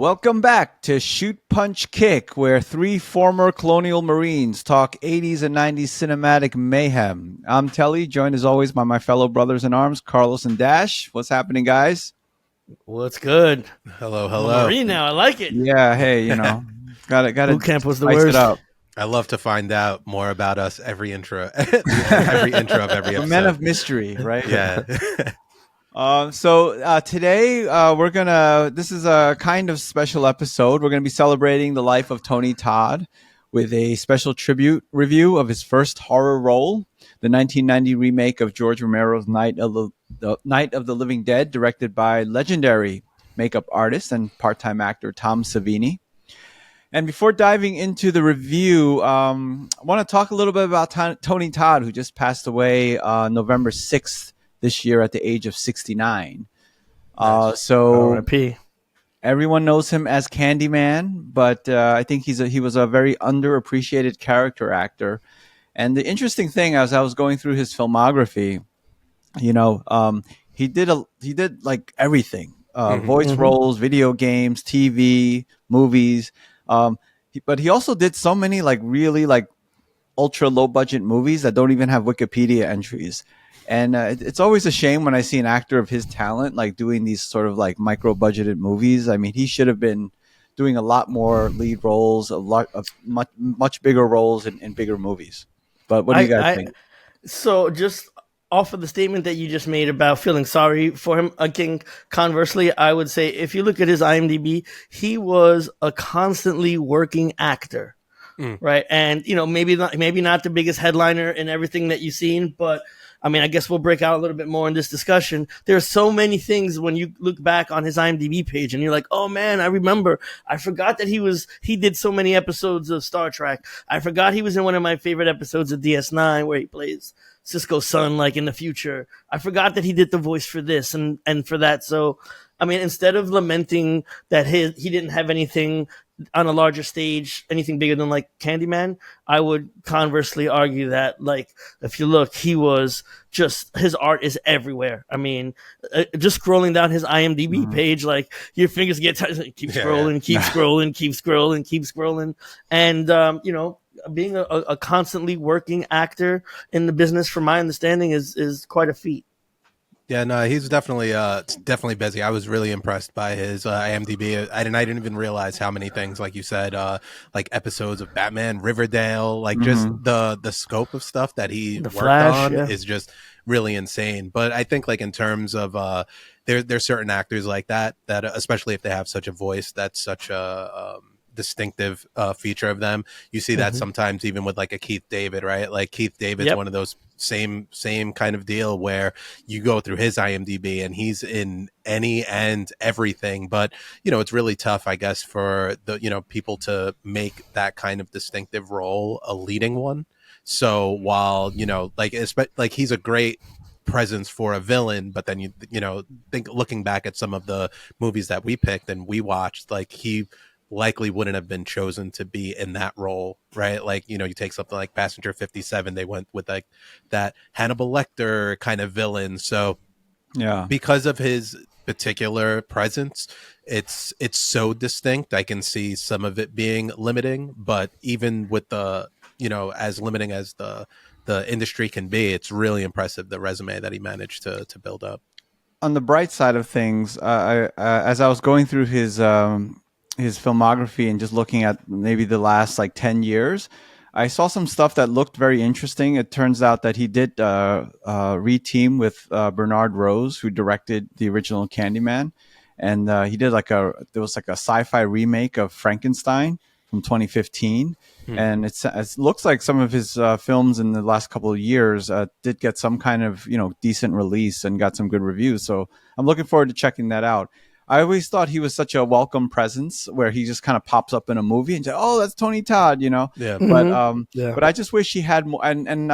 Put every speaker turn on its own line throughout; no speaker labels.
Welcome back to Shoot Punch Kick, where three former colonial Marines talk 80s and 90s cinematic mayhem. I'm Telly, joined as always by my fellow brothers in arms, Carlos and Dash. What's happening, guys?
What's good?
Hello.
I'm a Marine now. I like it.
Yeah, hey, got
Boot camp was the
spice
worst.
it up.
I love to find out more about us every intro, every intro of every episode.
Men of mystery, right?
Yeah.
So today this is a kind of special episode. We're going to be celebrating the life of Tony Todd with a special tribute review of his first horror role, the 1990 remake of George Romero's Night of the Living Dead, directed by legendary makeup artist and part-time actor Tom Savini. And before diving into the review, I want to talk a little bit about Tony Todd, who just passed away November 6th this year at the age of 69. So
R.I.P.
Everyone knows him as Candyman, but I think he was a very underappreciated character actor. And the interesting thing, as I was going through his filmography, he did like everything: voice roles, video games, TV, movies. But he also did so many like really like ultra low budget movies that don't even have Wikipedia entries. And it's always a shame when I see an actor of his talent like doing these sort of like micro budgeted movies. I mean, he should have been doing a lot more lead roles, a lot of much bigger roles in bigger movies. But what do you guys think?
So just off of the statement that you just made about feeling sorry for him, again, conversely, I would say if you look at his IMDb, he was a constantly working actor, right? And maybe not the biggest headliner in everything that you've seen, but I mean, I guess we'll break out a little bit more in this discussion. There's so many things when you look back on his IMDb page and you're like, oh man, I forgot that he did so many episodes of Star Trek. I forgot he was in one of my favorite episodes of DS9 where he plays Cisco's son, like in the future. I forgot that he did the voice for this and for that. So, I mean, instead of lamenting that he didn't have anything on a larger stage, anything bigger than like Candyman, I would conversely argue that, like, if you look, his art is everywhere. I mean, just scrolling down his IMDb page, like your fingers get tired. Keep scrolling, keep scrolling. And, being a constantly working actor in the business, from my understanding, is quite a feat.
Yeah, no, he's definitely busy. I was really impressed by his IMDb. I didn't even realize how many things, like you said, like episodes of Batman, Riverdale, like just the scope of stuff that he worked on is just really insane. But I think like in terms of there's certain actors like that especially if they have such a voice that's such a distinctive feature of them. You see that sometimes even with like a Keith David, right? Like Keith David's one of those same kind of deal where you go through his IMDb and he's in any and everything, but it's really tough, I guess, for the people to make that kind of distinctive role a leading one. So while like he's a great presence for a villain, but then you think looking back at some of the movies that we picked and we watched, like he likely wouldn't have been chosen to be in that role, right? Like, you take something like Passenger 57, they went with like that Hannibal Lecter kind of villain. So yeah, because of his particular presence, it's so distinct. I can see some of it being limiting, but even with the, as limiting as the industry can be, it's really impressive, the resume that he managed to build up.
On the bright side of things, as I was going through his filmography and just looking at maybe the last like 10 years, I saw some stuff that looked very interesting. It turns out that he did re-team with Bernard Rose, who directed the original Candyman. And he did there was like a sci-fi remake of Frankenstein from 2015. And it looks like some of his films in the last couple of years did get some kind of, decent release and got some good reviews. So I'm looking forward to checking that out. I always thought he was such a welcome presence where he just kind of pops up in a movie and say, "Oh, that's Tony Todd," Yeah. But I just wish he had more. And I'm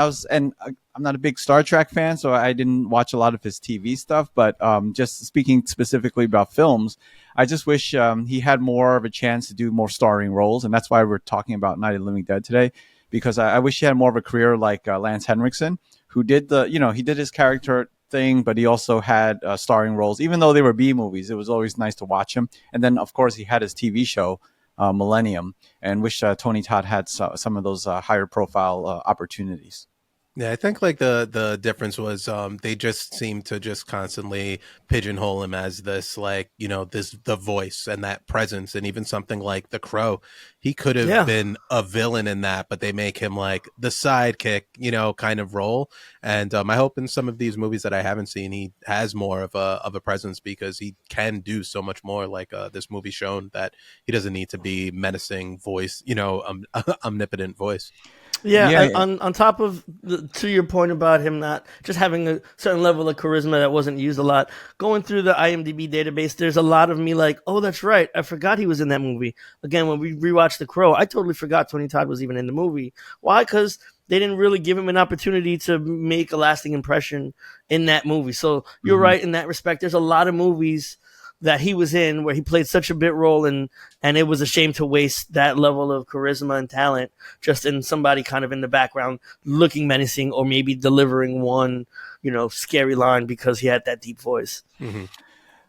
not a big Star Trek fan, so I didn't watch a lot of his TV stuff. But just speaking specifically about films, I just wish he had more of a chance to do more starring roles, and that's why we're talking about Night of the Living Dead today. Because I wish he had more of a career like Lance Henriksen, who did he did his character thing, but he also had starring roles. Even though they were B movies, it was always nice to watch him. And then, of course, he had his TV show, Millennium, and which Tony Todd had some of those higher profile opportunities.
Yeah, I think like the difference was they just seemed to just constantly pigeonhole him as this like, you know, this the voice and that presence, and even something like The Crow, he could have
Yeah.
been a villain in that, but they make him like the sidekick, you know, kind of role. And I hope in some of these movies that I haven't seen, he has more of a presence, because he can do so much more. Like this movie shown that he doesn't need to be menacing voice, you know, omnipotent voice.
Yeah,
Yeah,
on top of to your point about him not just having a certain level of charisma that wasn't used a lot, going through the IMDb database, there's a lot of me like, oh, that's right, I forgot he was in that movie. Again, when we rewatched The Crow, I totally forgot Tony Todd was even in the movie. Why? Because they didn't really give him an opportunity to make a lasting impression in that movie. So you're right in that respect. There's a lot of movies that he was in where he played such a big role, and it was a shame to waste that level of charisma and talent just in somebody kind of in the background looking menacing, or maybe delivering one, you know, scary line because he had that deep voice.
Mm-hmm.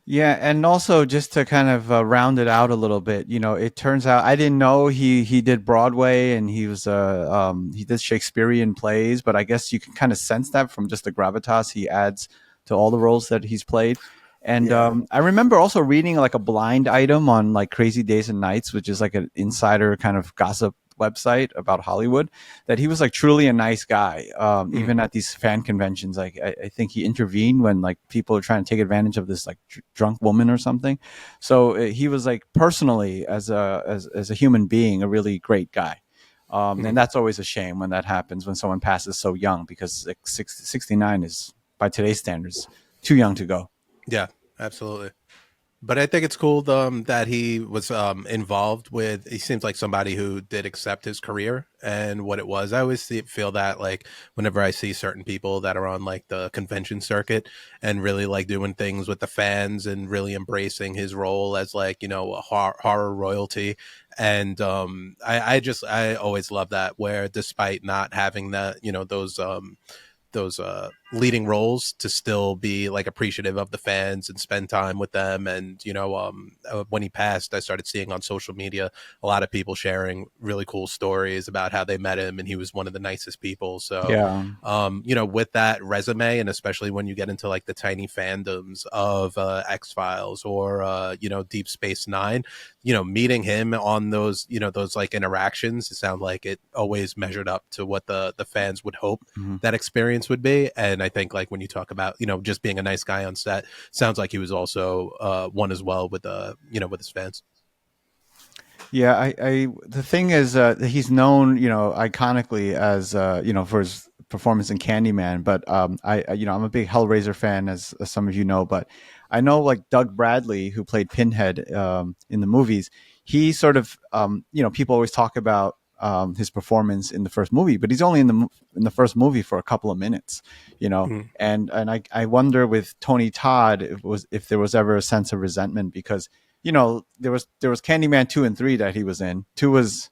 Yeah, and also just to kind of round it out a little bit, you know, it turns out I didn't know he did Broadway, and he did Shakespearean plays, but I guess you can kind of sense that from just the gravitas he adds to all the roles that he's played. And I remember also reading like a blind item on like Crazy Days and Nights, which is like an insider kind of gossip website about Hollywood, that he was like truly a nice guy. Even at these fan conventions, like I think he intervened when like people are trying to take advantage of this like drunk woman or something. So he was like personally as a human being, a really great guy. And that's always a shame when that happens, when someone passes so young, because like 69 is by today's standards too young to go.
Yeah, absolutely. But I think it's cool that he was involved with. He seems like somebody who did accept his career and what it was. I always feel that like whenever I see certain people that are on like the convention circuit and really like doing things with the fans and really embracing his role as like, you know, a horror royalty. And I always love that, where despite not having that, you know, those leading roles, to still be like appreciative of the fans and spend time with them. And you know, when he passed, I started seeing on social media a lot of people sharing really cool stories about how they met him, and he was one of the nicest people. So
Yeah.
you know, with that resume, and especially when you get into like the tiny fandoms of X-Files or you know, Deep Space Nine, you know, meeting him on those, you know, those like interactions, it sounded like it always measured up to what the fans would hope that experience would be. And I think like when you talk about, you know, just being a nice guy on set, sounds like he was also one as well with you know, with his fans.
Yeah, the thing is, he's known, you know, iconically as, you know, for his performance in Candyman. But you know, I'm a big Hellraiser fan, as some of you know. But I know like Doug Bradley, who played Pinhead in the movies. He sort of, you know, people always talk about his performance in the first movie, but he's only in the first movie for a couple of minutes, you know. And I wonder with Tony Todd if there was ever a sense of resentment, because you know, there was Candyman 2 and 3 that he was in. 2 was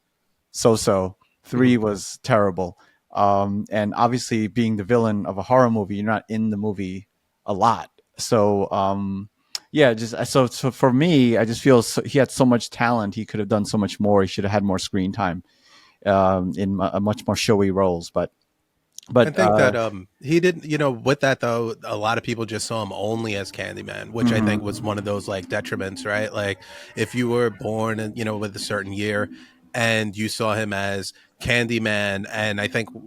so. 3 was terrible. And obviously, being the villain of a horror movie, you're not in the movie a lot. So yeah, just so for me, I just feel he had so much talent. He could have done so much more. He should have had more screen time in much more showy roles. But
I think that he didn't, you know, with that though, a lot of people just saw him only as Candyman, which I think was one of those like detriments, right? Like if you were born, you know, with a certain year and you saw him as Candyman, and I think you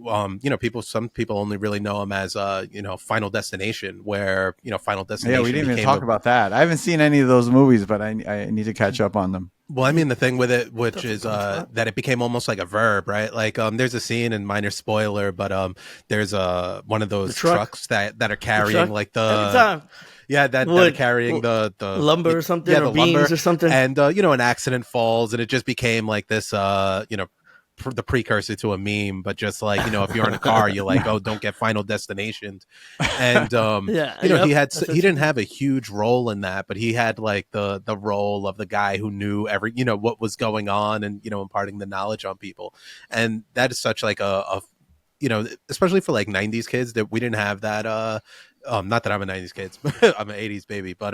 know, some people only really know him as you know, Final Destination, where, you know, Final Destination,
yeah, we didn't even talk about that. I haven't seen any of those movies, but I need to catch up on them.
Well, I mean, the thing with it, which is that it became almost like a verb, right? Like, there's a scene, and minor spoiler, but there's one of those trucks that are carrying like
every time.
Yeah, that are carrying the
lumber or something,
yeah,
or
the
beams
lumber
or something.
and you know, an accident falls, and it just became like this, you know, the precursor to a meme. But just like, you know, if you're in a car, you're like, oh, don't get Final Destination. And
Yeah,
you know,
yep,
he didn't have a huge role in that, but he had like the role of the guy who knew every, you know, what was going on, and you know, imparting the knowledge on people. And that is such like a you know, especially for like 90s kids, that we didn't have that not that I'm a 90s kid, but I'm an 80s baby, but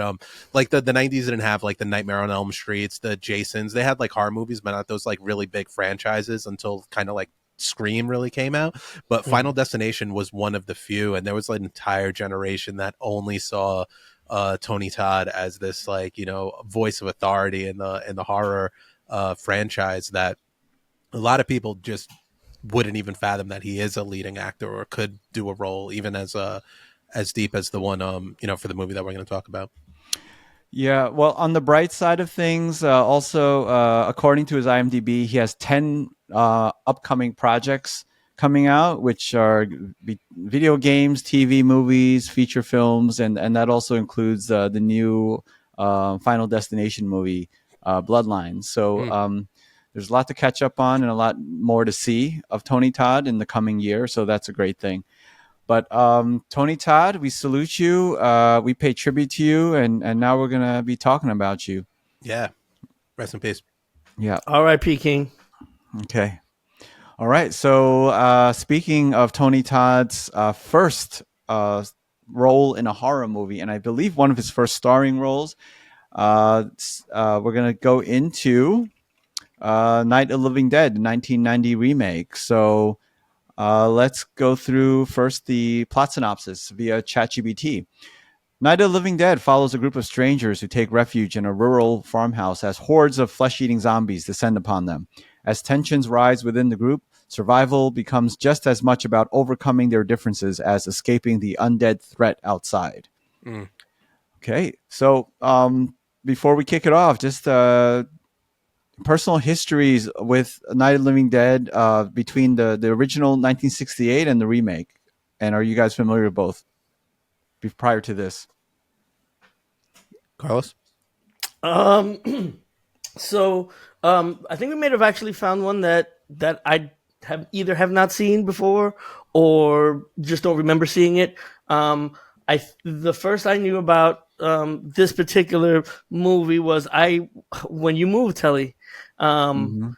like the 90s didn't have like the Nightmare on Elm Streets, the Jasons. They had like horror movies, but not those like really big franchises until kind of like Scream really came out. But Final Destination was one of the few, and there was like an entire generation that only saw Tony Todd as this like, you know, voice of authority in the horror franchise, that a lot of people just wouldn't even fathom that he is a leading actor or could do a role even as deep as the one you know, for the movie that we're going to talk about.
Yeah, well, on the bright side of things, also according to his IMDb, he has 10 upcoming projects coming out, which are video games, TV, movies, feature films, and that also includes the new Final Destination movie, Bloodlines. So there's a lot to catch up on and a lot more to see of Tony Todd in the coming year. So that's a great thing. But Tony Todd, we salute you. We pay tribute to you, and now we're gonna be talking about you.
Yeah, rest in peace.
Yeah.
R.I.P. King.
Okay. All right. So speaking of Tony Todd's first role in a horror movie, and I believe one of his first starring roles, we're gonna go into Night of the Living Dead, 1990 remake. So. Let's go through first the plot synopsis via ChatGPT. Night of the Living Dead follows a group of strangers who take refuge in a rural farmhouse as hordes of flesh-eating zombies descend upon them. As tensions rise within the group, survival becomes just as much about overcoming their differences as escaping the undead threat outside. Okay, so before we kick it off, just personal histories with Night of the Living Dead between the original 1968 and the remake. And are you guys familiar with both prior to this?
Carlos?
So I think we may have actually found one that I have not seen before or just don't remember seeing it. The first I knew about this particular movie was when you moved, Telly, to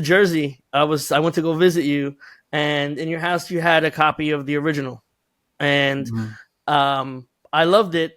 Jersey. I went to go visit you, and in your house you had a copy of the original, and I loved it.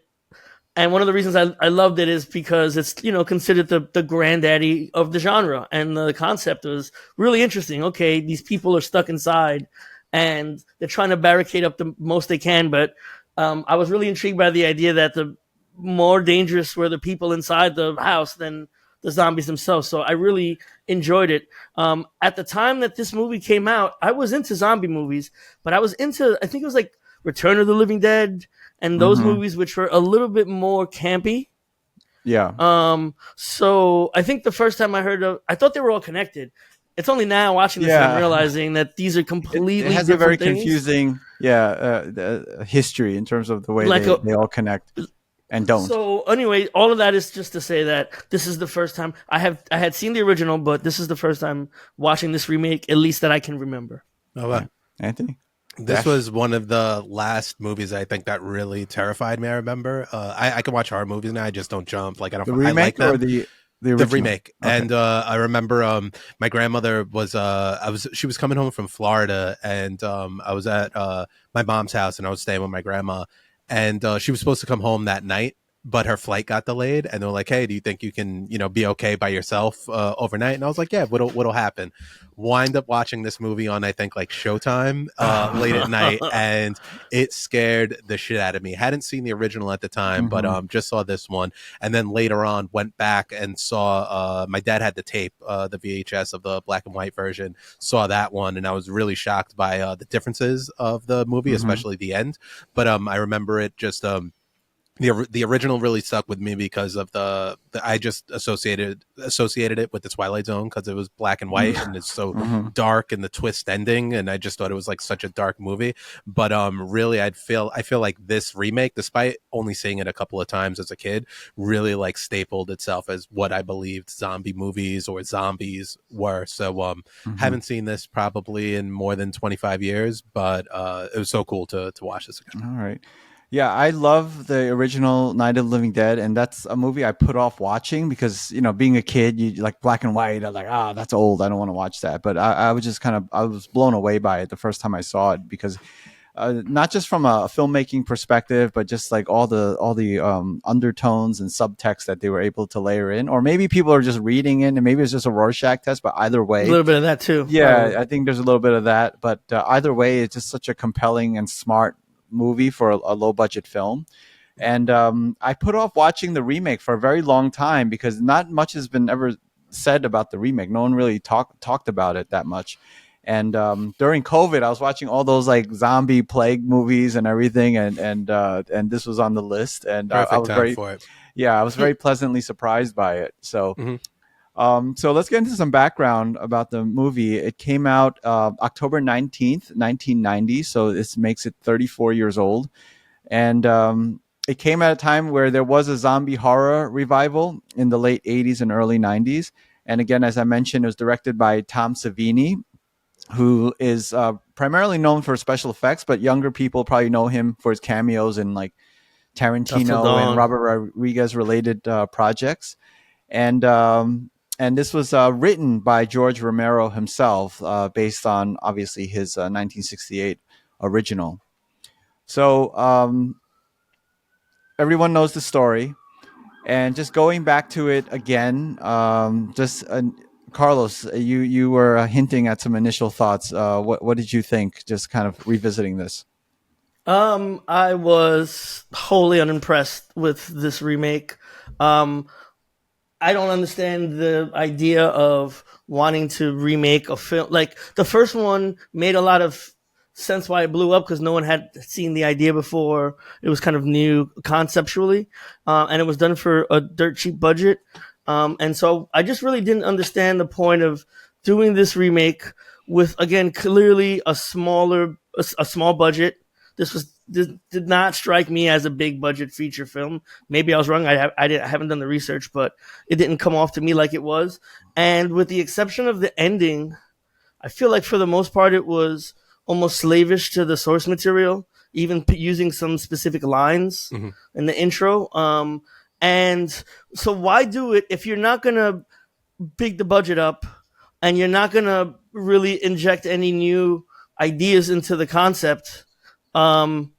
And one of the reasons I loved it is because it's, you know, considered the granddaddy of the genre, and the concept was really interesting. Okay, these people are stuck inside, and they're trying to barricade up the most they can, but I was really intrigued by the idea that the more dangerous were the people inside the house than the zombies themselves. So I really enjoyed it. At the time that this movie came out, I was into zombie movies, but I was into, I think it was like Return of the Living Dead and those movies, which were a little bit more campy.
Yeah.
So I think the first time I thought they were all connected. It's only now watching this and I'm realizing that these are completely
it has
different
a very
things.
Confusing history in terms of the way
Like
they all connect and don't.
So anyway, all of that is just to say that this is the first time I had seen the original, but this is the first time watching this remake, at least that I can remember.
Oh, wow.
Anthony?
This was one of the last movies I think that really terrified me. I remember. I can watch horror movies now. I just don't jump. Like I don't.
The remake
I like
or the
remake. Okay. And I remember my grandmother was she was coming home from Florida, and I was at my mom's house, and I was staying with my grandma, and she was supposed to come home that night, but her flight got delayed, and they were like, "Hey, do you think you can, you know, be okay by yourself overnight?" And I was like, "Yeah, what'll happen?" Wind up watching this movie on, I think, like Showtime late at night, and it scared the shit out of me. Hadn't seen the original at the time, but just saw this one, and then later on went back and saw. My dad had the tape, the VHS of the black and white version. Saw that one, and I was really shocked by the differences of the movie, especially the end. But I remember it just. The original really stuck with me because of the I just associated it with the Twilight Zone because it was black and white and it's so dark, and the twist ending, and I just thought it was like such a dark movie. But really I feel like this remake, despite only seeing it a couple of times as a kid, really like stapled itself as what I believed zombie movies or zombies were. So haven't seen this probably in more than 25 years, but it was so cool to watch this again.
All right. Yeah, I love the original Night of the Living Dead, and that's a movie I put off watching because, you know, being a kid, you like black and white. I'm like, that's old. I don't want to watch that. But I was just I was blown away by it the first time I saw it because not just from a filmmaking perspective, but just like all the undertones and subtext that they were able to layer in. Or maybe people are just reading it, and maybe it's just a Rorschach test. But either
A
way,
little bit of that too.
yeah, I think there's a little bit of that. But either way, it's just such a compelling and smart movie for a low budget film. And I put off watching the remake for a very long time because not much has been ever said about the remake. No one really talked about it that much. And during COVID, I was watching all those like zombie plague movies and everything, and this was on the list, and I
Perfect
was
time
very,
for it.
yeah, I was very pleasantly surprised by it. So,
Mhm.
so let's get into some background about the movie. It came out October 19th, 1990, so this makes it 34 years old, and it came at a time where there was a zombie horror revival in the late 80s and early 90s. And again, as I mentioned, it was directed by Tom Savini, who is primarily known for special effects, but younger people probably know him for his cameos in like
Dusk Till
Tarantino and
Dawn.
Robert Rodriguez related projects. And this was written by George Romero himself, based on obviously his 1968 original. So everyone knows the story. And just going back to it again, Carlos, you were hinting at some initial thoughts. What did you think? Just kind of revisiting this.
I was wholly unimpressed with this remake. Um, I don't understand the idea of wanting to remake a film. Like the first one made a lot of sense why it blew up because no one had seen the idea before. It was kind of new conceptually, and it was done for a dirt cheap budget. And so I just really didn't understand the point of doing this remake with again clearly a small budget. This did not strike me as a big budget feature film. Maybe I was wrong. I haven't done the research, but it didn't come off to me like it was. And with the exception of the ending, I feel like for the most part it was almost slavish to the source material, even using some specific lines
Mhm.
in the intro. And so why do it if you're not gonna big the budget up and you're not gonna really inject any new ideas into the concept?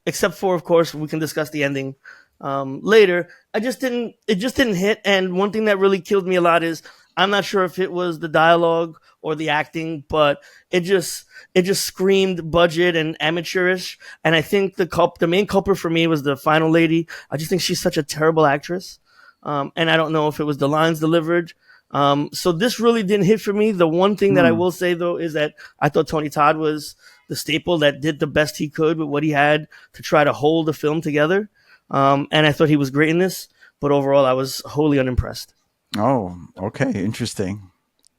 Except for, of course, we can discuss the ending later. It just didn't hit. And one thing that really killed me a lot is I'm not sure if it was the dialogue or the acting, but it just screamed budget and amateurish. And I think the main culprit for me was the final lady. I just think she's such a terrible actress. And I don't know if it was the lines delivered. So this really didn't hit for me. The one thing that I will say though is that I thought Tony Todd was the staple that did the best he could with what he had to try to hold the film together. And I thought he was great in this, but overall I was wholly unimpressed.
Oh, okay, interesting.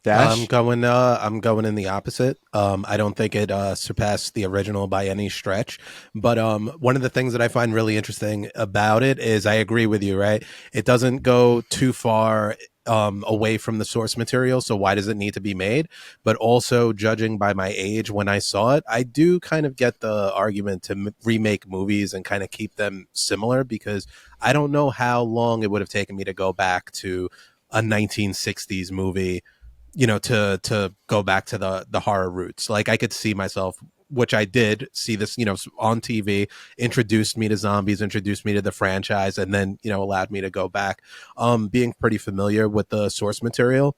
I'm
Dash.
going in the opposite. I don't think it surpassed the original by any stretch. But one of the things that I find really interesting about it is I agree with you, right? It doesn't go too far away from the source material, so why does it need to be made? But also, judging by my age when I saw it, I do kind of get the argument to remake movies and kind of keep them similar, because I don't know how long it would have taken me to go back to a 1960s movie, you know, to go back to the horror roots. Like I could see myself, which I did see this, you know, on TV, introduced me to zombies, introduced me to the franchise, and then, you know, allowed me to go back. Being pretty familiar with the source material,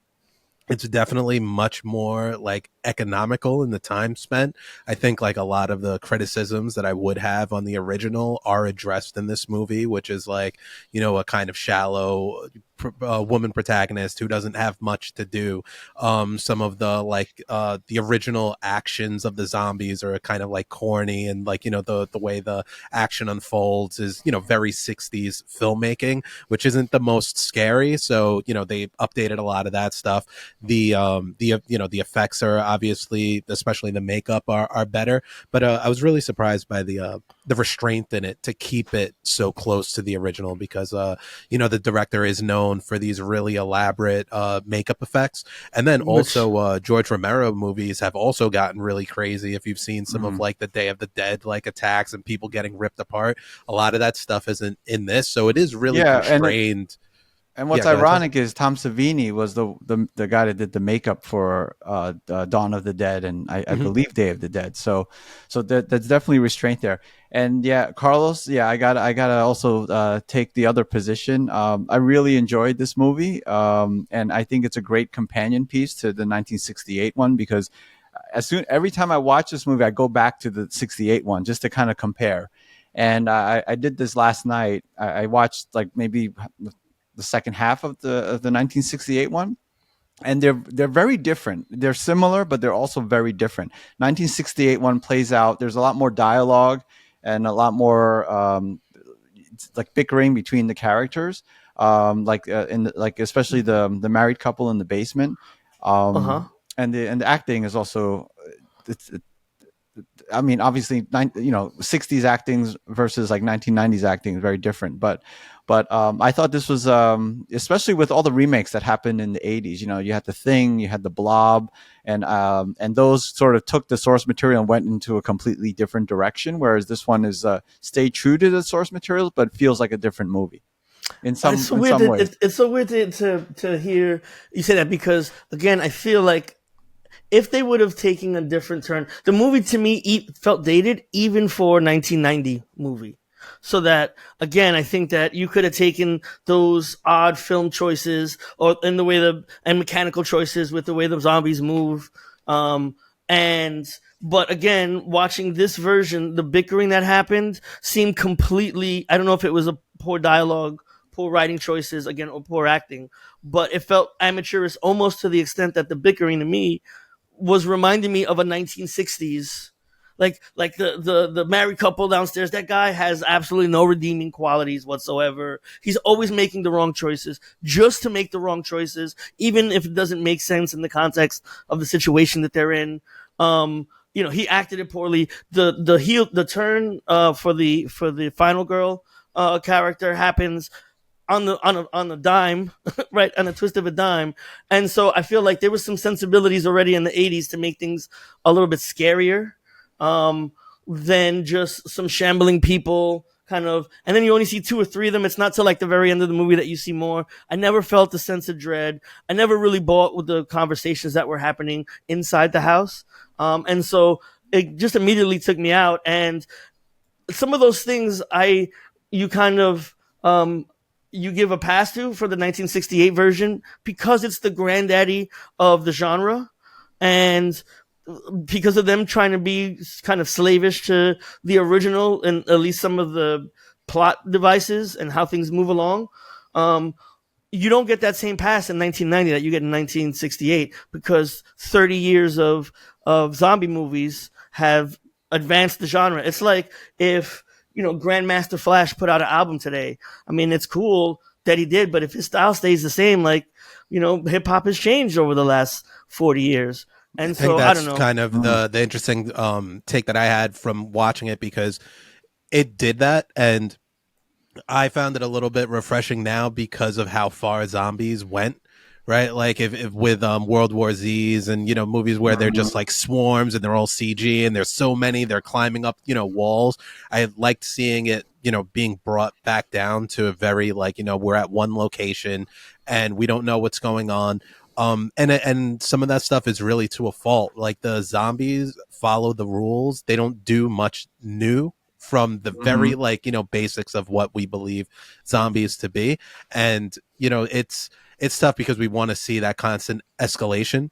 it's definitely much more like economical in the time spent. I think like a lot of the criticisms that I would have on the original are addressed in this movie, which is like, you know, a kind of shallow woman protagonist who doesn't have much to do. Some of the like the original actions of the zombies are kind of like corny, and like, you know, the way the action unfolds is, you know, very 60s filmmaking, which isn't the most scary. So, you know, they updated a lot of that stuff. The you know, the effects are obviously, especially the makeup, are better, but I was really surprised by the restraint in it to keep it so close to the original, because you know, the director is known for these really elaborate makeup effects. And then
Which
also George Romero movies have also gotten really crazy. If you've seen some of like the Day of the Dead like attacks and people getting ripped apart, a lot of that stuff isn't in this, so it is really
Yeah, and
constrained.
And what's
Yeah, go ahead, Tom.
ironic is Tom Savini was the guy that did the makeup for Dawn of the Dead and I
Hmm.
believe Day of the Dead. So that's definitely restraint there. And yeah, Carlos, yeah, I gotta also take the other position. I really enjoyed this movie, and I think it's a great companion piece to the 1968 one because every time I watch this movie, I go back to the 68 one just to kind of compare. And I did this last night. I watched like maybe the second half of the 1968 one, and they're very different. They're similar, but they're also very different. 1968 one plays out. There's a lot more dialogue and a lot more like bickering between the characters. Like especially the married couple in the basement.
Uh huh.
And the acting is also it's I mean, obviously, 60s acting versus like 1990s acting is very different. But I thought this was, especially with all the remakes that happened in the 80s. You know, you had The Thing, you had The Blob, and those sort of took the source material and went into a completely different direction. Whereas this one is stay true to the source material, but feels like a different movie
It's so
in
weird
some
that
ways.
it's so weird to hear you say that because again, I feel like if they would have taken a different turn, the movie to me felt dated even for 1990 movie. So that again, I think that you could have taken those odd film choices or in the way and mechanical choices with the way the zombies move, and but again, watching this version, the bickering that happened seemed completely. I don't know if it was a poor dialogue, poor writing choices, again, or poor acting, but it felt amateurish almost to the extent that the bickering to me was reminding me of a 1960s, like the married couple downstairs. That guy has absolutely no redeeming qualities whatsoever. He's always making the wrong choices just to make the wrong choices, even if it doesn't make sense in the context of the situation that they're in. He acted it poorly. The turn for the final girl character happens on the dime, right, on a twist of a dime. And so I feel like there was some sensibilities already in the 80s to make things a little bit scarier, than just some shambling people kind of. And then you only see two or three of them. It's not till like the very end of the movie that you see more. I never felt the sense of dread. I never really bought with the conversations that were happening inside the house. And so it just immediately took me out. And some of those things you kind of you give a pass to for the 1968 version because it's the granddaddy of the genre, and because of them trying to be kind of slavish to the original and at least some of the plot devices and how things move along. You don't get that same pass in 1990 that you get in 1968 because 30 years of zombie movies have advanced the genre. It's like if Grandmaster Flash put out an album today. I mean, it's cool that he did, but if his style stays the same, like hip hop has changed over the last 40 years,
I
and
think
so I don't
that's
know.
kind of the interesting take that I had from watching it because it did that, and I found it a little bit refreshing now because of how far zombies went. Right, like if with World War Z's and movies where they're just like swarms and they're all CG and there's so many, they're climbing up walls. I liked seeing it being brought back down to a very like we're at one location and we don't know what's going on. And some of that stuff is really to a fault. Like the zombies follow the rules; they don't do much new from the
Mm-hmm.
very like basics of what we believe zombies to be. And it's tough because we want to see that constant escalation.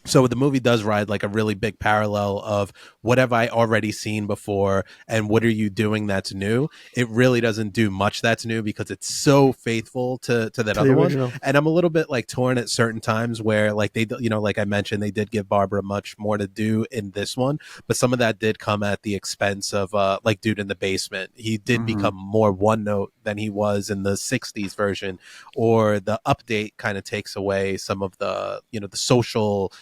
So the movie does ride like a really big parallel of what have I already seen before and what are you doing that's new. It really doesn't do much that's new because it's so faithful to that
To the
other one.
original.
And I'm a little bit like torn at certain times where like they like I mentioned, they did give Barbara much more to do in this one, but some of that did come at the expense of like Dude in the Basement. He did
Mm-hmm.
become more one note than he was in the 60s version, or the update kind of takes away some of the the social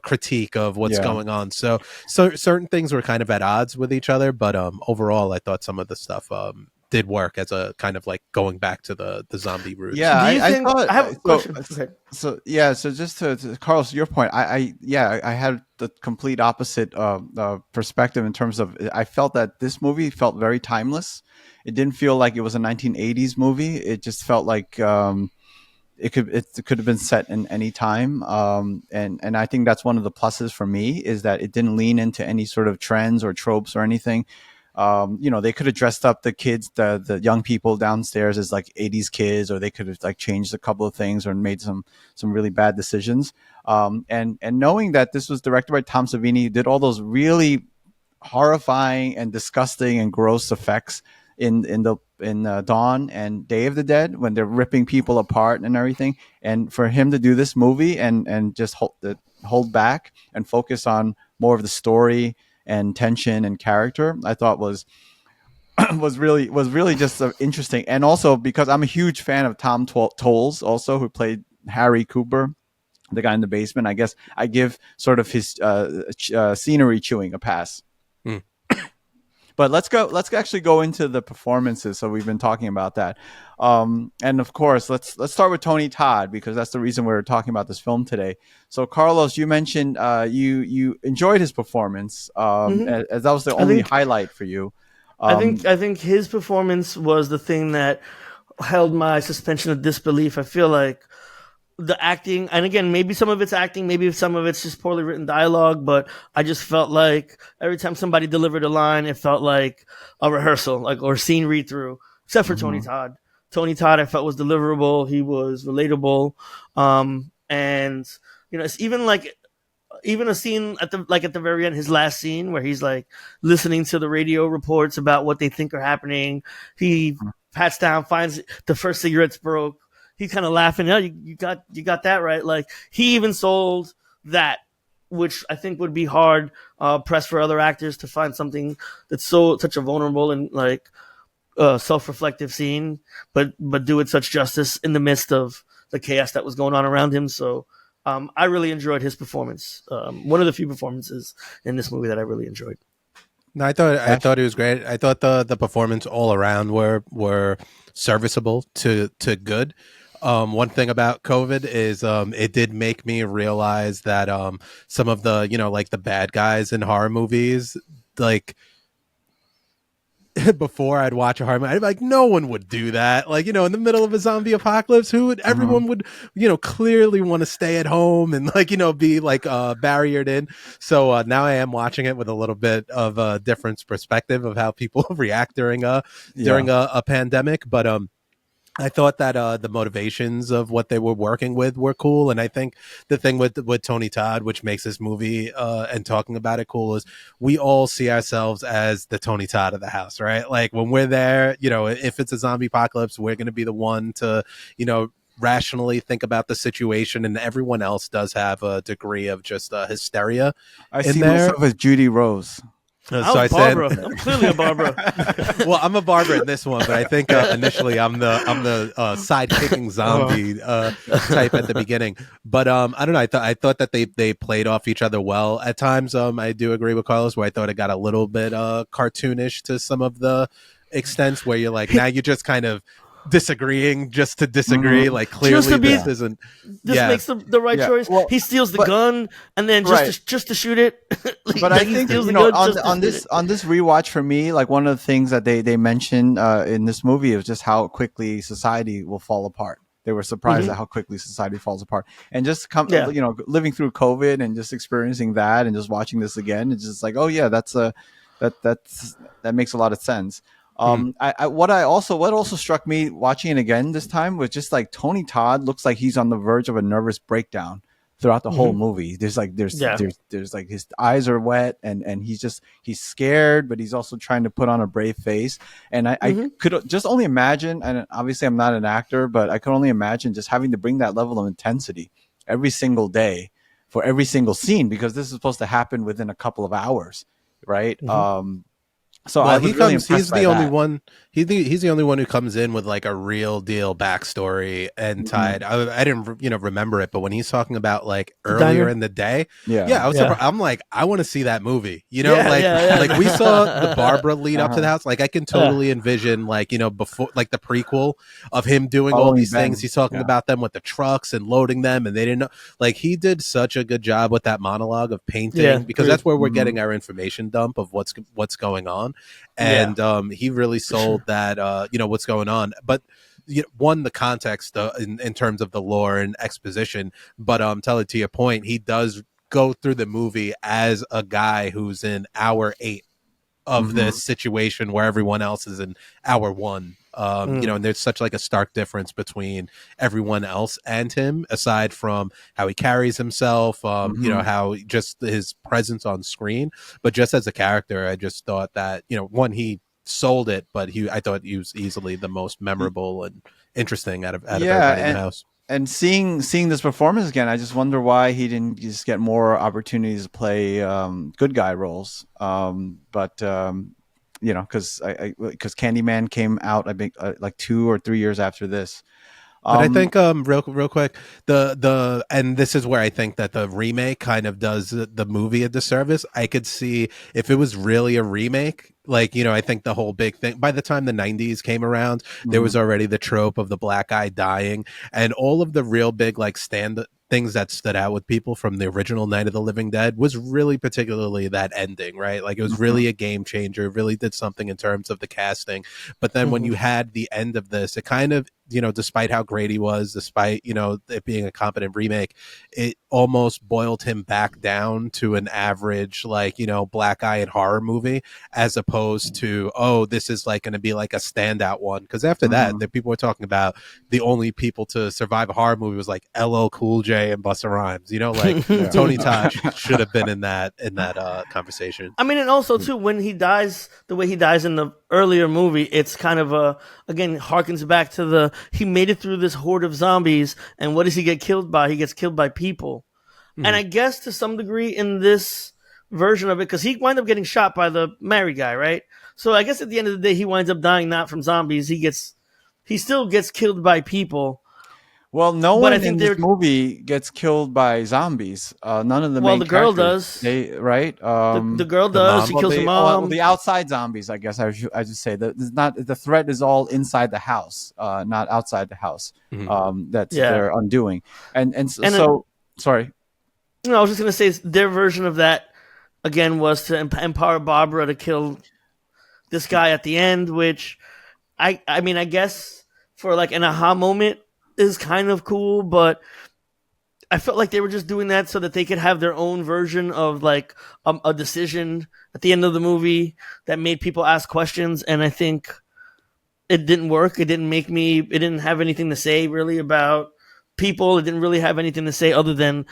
critique of what's
Yeah.
going on. So certain things were kind of at odds with each other, but overall I thought some of the stuff did work as a kind of like going back to the zombie roots.
Yeah,
Do you
I
think
thought
I have a
so.
question? Okay.
So just to Carlos, your point, I had the complete opposite perspective in terms of I felt that this movie felt very timeless. It didn't feel like it was a 1980s movie. It just felt like it could have been set in any time. And I think that's one of the pluses for me is that it didn't lean into any sort of trends or tropes or anything. They could have dressed up the kids, the young people downstairs as like 80s kids, or they could have like changed a couple of things or made some really bad decisions. And knowing that this was directed by Tom Savini, who did all those really horrifying and disgusting and gross effects in Dawn and Day of the Dead when they're ripping people apart and everything. And for him to do this movie and just hold back and focus on more of the story and tension and character, I thought was really just interesting. And also because I'm a huge fan of Tom Tolles, also who played Harry Cooper, the guy in the basement. I guess I give sort of his scenery chewing a pass.
Hmm.
But let's actually go into the performances. So we've been talking about that. And of course, let's start with Tony Todd, because that's the reason we're talking about this film today. So Carlos, you mentioned you enjoyed his performance, as that was the only highlight for you.
I think his performance was the thing that held my suspension of disbelief. I feel like the acting, and again, maybe some of it's acting, maybe some of it's just poorly written dialogue, but I just felt like every time somebody delivered a line, it felt like a rehearsal, like, or scene read through, except for Tony Todd. Tony Todd, I felt, was deliverable. He was relatable. And it's even a scene at the very end, his last scene where he's like listening to the radio reports about what they think are happening. He pats down, finds the first cigarette's broke. He's kind of laughing. Oh, you got that right. Like, he even sold that, which I think would be hard pressed for other actors to find something that's such a vulnerable and like self-reflective scene, but do it such justice in the midst of the chaos that was going on around him. So I really enjoyed his performance. One of the few performances in this movie that I really enjoyed.
No, I thought it was great. I thought the performance all around were serviceable to good. One thing about COVID is it did make me realize that some of the like the bad guys in horror movies, like before I'd watch a horror movie, I'd be like, no one would do that. Like, in the middle of a zombie apocalypse, everyone would, clearly want to stay at home and like, be like barriered in. So now I am watching it with a little bit of a different perspective of how people react during a pandemic. But I thought that the motivations of what they were working with were cool. And I think the thing with Tony Todd, which makes this movie and talking about it cool, is we all see ourselves as the Tony Todd of the house, right? Like when we're there, if it's a zombie apocalypse, we're going to be the one to, rationally think about the situation, and everyone else does have a degree of just hysteria.
I see myself as Judy Rose.
So I Barbara. I'm clearly a Barbara.
Well, I'm a Barbara in this one, but I think initially I'm the side-kicking zombie type at the beginning. But I don't know. I thought that they played off each other well at times. I do agree with Carlos, where I thought it got a little bit cartoonish to some of the extents, where you're like, now you're just kind of disagreeing just to disagree. Like, clearly this isn't.
This makes the right choice. Well, he steals the gun and then just to shoot it. Like,
but I think on this rewatch for me, like one of the things that they mentioned in this movie is just how quickly society will fall apart. They were surprised at how quickly society falls apart, and just living through COVID and just experiencing that and just watching this again, it's just like, oh yeah, that makes a lot of sense. What also struck me watching it again this time was just like Tony Todd looks like he's on the verge of a nervous breakdown throughout the whole movie. There's like his eyes are wet and he's scared, but he's also trying to put on a brave face. And I could just only imagine, and obviously I'm not an actor, but I could only imagine just having to bring that level of intensity every single day for every single scene, because this is supposed to happen within a couple of hours, right? So he's the only one.
He's the only one who comes in with like a real deal backstory and tied. I didn't remember it, but when he's talking about like
The
earlier
diner?
in the day,
Yeah.
I was
Yeah.
surprised. I'm like, I want to see that movie.
Yeah.
Like we saw the Barbara lead up to the
Uh-huh.
house. Like I can totally envision like before like the prequel of him doing all
Following
these things.
Ben.
He's talking
Yeah.
about them with the trucks and loading them, and they didn't know. Like he did such a good job with that monologue of painting
Yeah,
because
agreed.
that's where we're
Mhm.
getting our information dump of what's going on.
Yeah.
And he really sold that what's going on. But one, the context in terms of the lore and exposition, but tell it to your point, he does go through the movie as a guy who's in hour 8 of this situation where everyone else is in hour 1. And there's such like a stark difference between everyone else and him, aside from how he carries himself, how just his presence on screen, but just as a character, I just thought that, one, he sold it, but I thought he was easily the most memorable and interesting out of everybody in the house.
And seeing this performance again, I just wonder why he didn't just get more opportunities to play good guy roles. But because Candyman came out, I think like 2 or 3 years after this.
But I think real quick, the and this is where I think that the remake kind of does the movie a disservice. I could see if it was really a remake, like, I think the whole big thing, by the time the 90s came around, there was already the trope of the black guy dying, and all of the real big like things that stood out with people from the original Night of the Living Dead was really particularly that ending, right? Like it was really a game changer, really did something in terms of the casting. But then when you had the end of this, it kind of, despite how great he was, despite, it being a competent remake, it almost boiled him back down to an average, like, black eye and horror movie, as opposed to, oh, this is like going to be like a standout one. Because after that, the people were talking about the only people to survive a horror movie was like LL Cool J and Busta Rhymes, Tony Todd should have been in that conversation.
I mean, and also too, when he dies, the way he dies in the earlier movie, it's kind of again harkens back to he made it through this horde of zombies, and what does he get killed by? He gets killed by people. And I guess to some degree in this version of it, because he winds up getting shot by the married guy, right? So I guess at the end of the day, he winds up dying not from zombies. He still gets killed by people.
Well, no
But
one
I think
in this movie gets killed by zombies. None of the main
the girl
characters.
does.
Right?
The girl does. She kills her mom.
The outside zombies, I guess I should say. The threat is all inside the house, not outside the house. They're undoing. So sorry.
No, I was just going to say their version of that, again, was to empower Barbara to kill this guy at the end, which I mean, I guess for like an aha moment is kind of cool, but I felt like they were just doing that so that they could have their own version of like a decision at the end of the movie that made people ask questions. And I think it didn't work. It didn't have anything to say really about people. It didn't really have anything to say other than,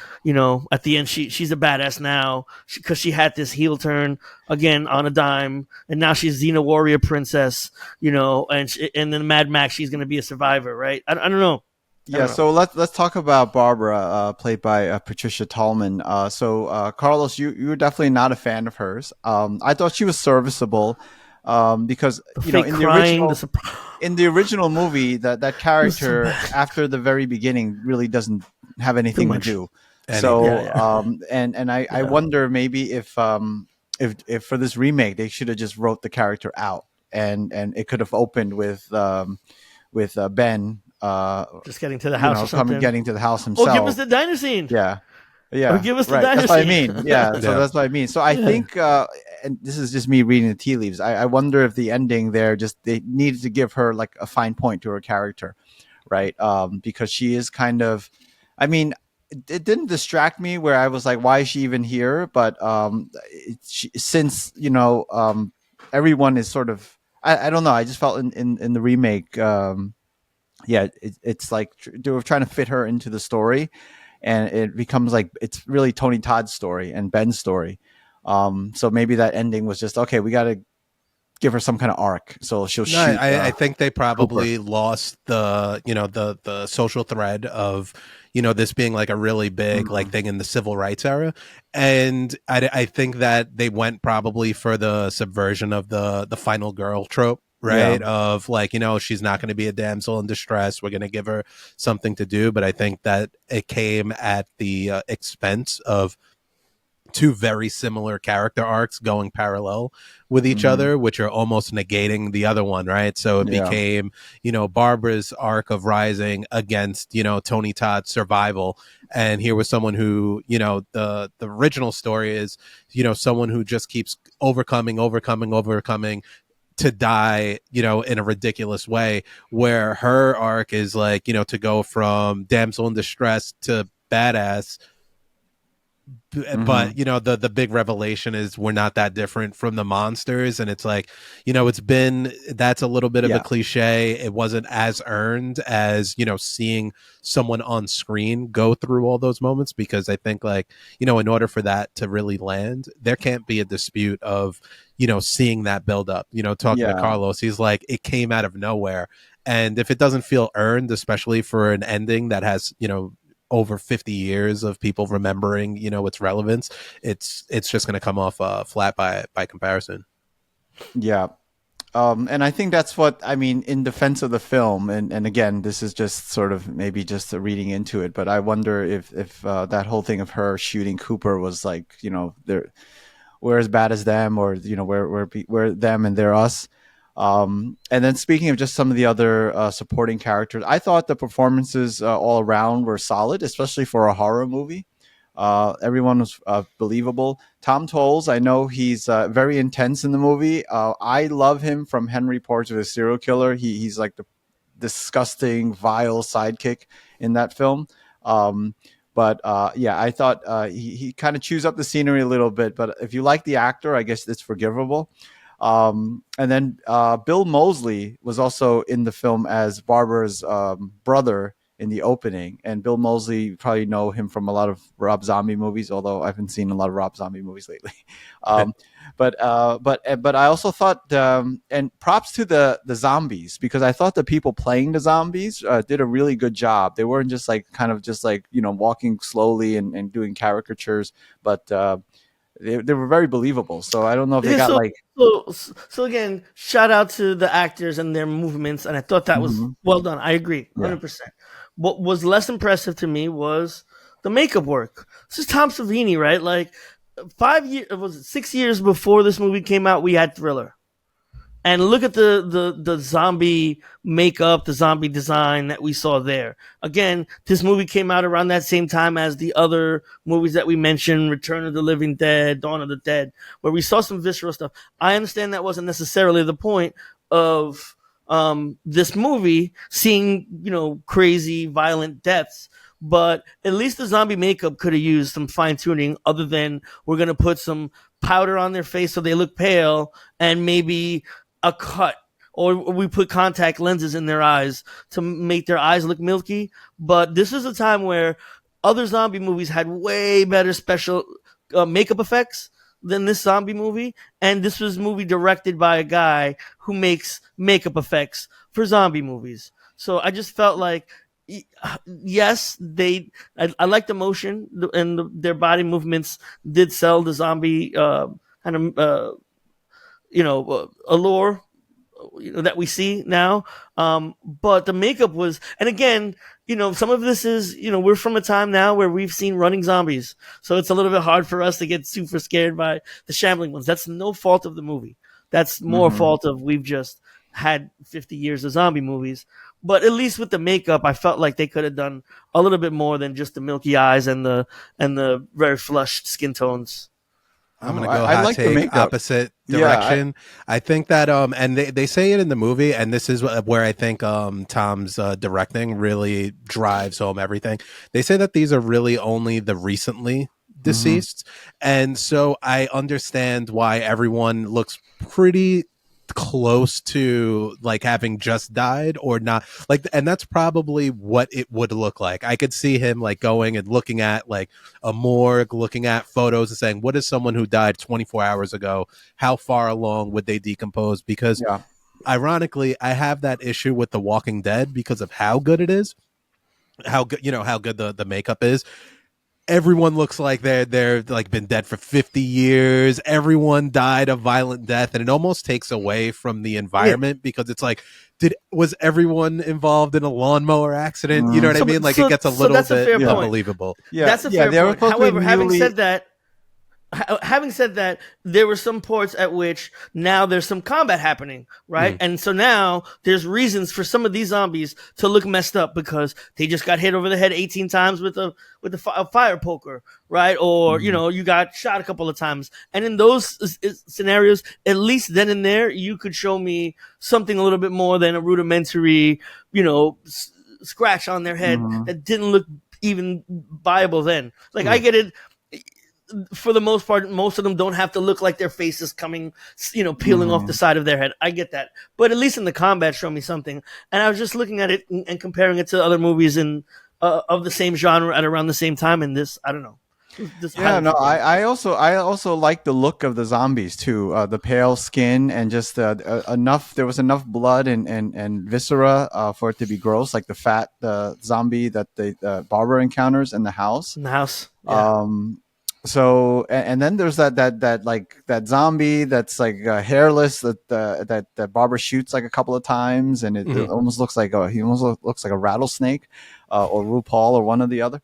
at the end, she's a badass now because she had this heel turn again on a dime, and now she's Xena warrior princess, and then Mad Max, she's going to be a survivor, right? I don't know.
Yeah, so let's talk about Barbara, played by Patricia Tallman. Carlos, you were definitely not a fan of hers. I thought she was serviceable, because in the original movie, that character after the very beginning really doesn't have anything to do. I wonder maybe if for this remake they should have just wrote the character out, and it could have opened with Ben.
Just getting to the house or something.
Getting to the house himself.
Or give us the diner scene.
Yeah.
Or give us the diner
That's what I
scene.
mean. Yeah. So that's what I mean. So I think, and this is just me reading the tea leaves, I wonder if the ending there they needed to give her like a fine point to her character, right? Because she is kind of, I mean, it didn't distract me where I was like, why is she even here? But since everyone is sort of, I don't know. I just felt in the remake. It's like they were trying to fit her into the story, and it becomes like it's really Tony Todd's story and Ben's story. So maybe that ending was just okay. We got to give her some kind of arc, so she'll shoot.
I think they probably lost the social thread of this being like a really big like thing in the civil rights era, and I think that they went probably for the subversion of the final girl trope.
Yeah.
right? Of like, she's not going to be a damsel in distress. We're going to give her something to do. But I think that it came at the expense of two very similar character arcs going parallel with each
Hmm.
other, which are almost negating the other one, right? So it
Yeah.
became, Barbara's arc of rising against, Tony Todd's survival. And here was someone who, the original story is, someone who just keeps overcoming to die, in a ridiculous way, where her arc is like, to go from damsel in distress to badass.
Hmm.
But the big revelation is we're not that different from the monsters, and it's like, that's a little bit of a
Yeah.
cliche. It wasn't as earned as seeing someone on screen go through all those moments, because I think, like, in order for that to really land, there can't be a dispute of seeing that build up. Talking to
Yeah.
Carlos, he's like, it came out of nowhere. And if it doesn't feel earned, especially for an ending that has over 50 years of people remembering its relevance, it's just going to come off flat by comparison.
Yeah. And I think that's what I mean in defense of the film. And again, this is just sort of maybe just a reading into it, but I wonder if that whole thing of her shooting Cooper was like, we're as bad as them, or we're them and they're us. And then speaking of just some of the other supporting characters, I thought the performances all around were solid, especially for a horror movie. Everyone was believable. Tom Tolles, I know he's very intense in the movie. I love him from Henry Portrait of a Serial Killer. He's like the disgusting, vile sidekick in that film. Um, but yeah, I thought he kind of chews up the scenery a little bit. But if you like the actor, I guess it's forgivable. And then Bill Moseley was also in the film as Barbara's brother in the opening. And Bill Moseley, you probably know him from a lot of Rob Zombie movies, although I haven't seen a lot of Rob Zombie movies lately. Um, but I also thought, and props to the zombies, because I thought the people playing the zombies did a really good job. They weren't just like kind of just like walking slowly and doing caricatures, but they were very believable. So I don't know if they
Yeah,
got
so
like.
so again, shout out to the actors and their movements, and I thought that was
Mhm.
well done. I agree,
Yeah.
100%. What was less impressive to me was the makeup work. This is Tom Savini, right? Like 5 years, was it 6 years before this movie came out? We had Thriller, and look at the zombie makeup, the zombie design that we saw there. Again, this movie came out around that same time as the other movies that we mentioned, Return of the Living Dead, Dawn of the Dead, where we saw some visceral stuff. I understand that wasn't necessarily the point of this movie, seeing crazy violent deaths, but at least the zombie makeup could have used some fine tuning, other than we're gonna put some powder on their face so they look pale, and maybe a cut, or we put contact lenses in their eyes to make their eyes look milky. But this is a time where other zombie movies had way better special makeup effects than this zombie movie, and this was a movie directed by a guy who makes makeup effects for zombie movies. So I just felt like, yes, I like the motion, and their body movements did sell the zombie kind of allure that we see now. But the makeup was, and again, some of this is, we're from a time now where we've seen running zombies. So it's a little bit hard for us to get super scared by the shambling ones. That's no fault of the movie. That's more
Hmm.
fault of we've just had 50 years of zombie movies. But at least with the makeup, I felt like they could have done a little bit more than just the milky eyes and the very flushed skin tones.
I'm
Oh,
gonna
I,
go
I
hot
like the
take
makeup.
opposite
Yeah.
direction. I think that and they say it in the movie, and this is where I think Tom's directing really drives home everything. They say that these are really only the recently
Hmm.
deceased, and so I understand why everyone looks pretty close to like having just died or not, like, and that's probably what it would look like. I could see him like going and looking at like a morgue, looking at photos and saying, what is someone who died 24 hours ago, how far along would they decompose? Because
Yeah.
ironically, I have that issue with The Walking Dead because of how good it is, how good how good the makeup is. everyone looks like they're like been dead for 50 years. Everyone died a violent death, and it almost takes away from the
Yeah.
environment because it's like, was everyone involved in a lawnmower accident? You know what I
So,
mean? Like it
so,
gets a
so
little
that's a
bit
fair
Yeah.
point.
unbelievable.
Yeah,
That's a
yeah,
fair
they were
point.
supposed to be
However,
newly.
having said that, there were some ports at which now there's some combat happening, right?
Mhm.
And so now there's reasons for some of these zombies to look messed up because they just got hit over the head 18 times with a fire poker, right? Or
Mhm.
you got shot a couple of times. And in those scenarios, at least then and there, you could show me something a little bit more than a rudimentary, scratch on their head
Mhm.
that didn't look even viable then. Like I
Mhm.
get it, for the most part, most of them don't have to look like their face is coming, peeling off the
Mhm.
side of their head. I get that. But at least in the combat, show me something. And I was just looking at it and comparing it to other movies of the same genre at around the same time. And this, I don't know. This
Yeah,
highlights
no,
it for me.
I also like the look of the zombies too. The pale skin and just enough. There was enough blood and viscera for it to be gross, like the fat zombie that the barber encounters in the house.
In the house. Yeah.
Um, so and then there's that like that zombie that's like hairless that barber shoots like a couple of times, and it
Mhm.
almost looks like he almost looks like a rattlesnake, or RuPaul or one or the other.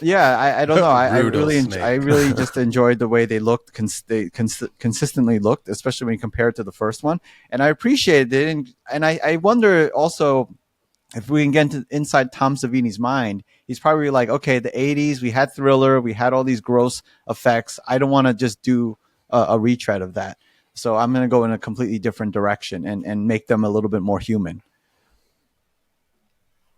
Yeah, I don't know.
Rudolph snake.
I really just enjoyed the way they looked. Consistently looked, especially when you compare it to the first one. And I appreciated it. And I wonder also if we can get inside Tom Savini's mind. He's probably like, okay, the '80s, we had Thriller, we had all these gross effects. I don't want to just do a retread of that. So I'm going to go in a completely different direction and make them a little bit more human.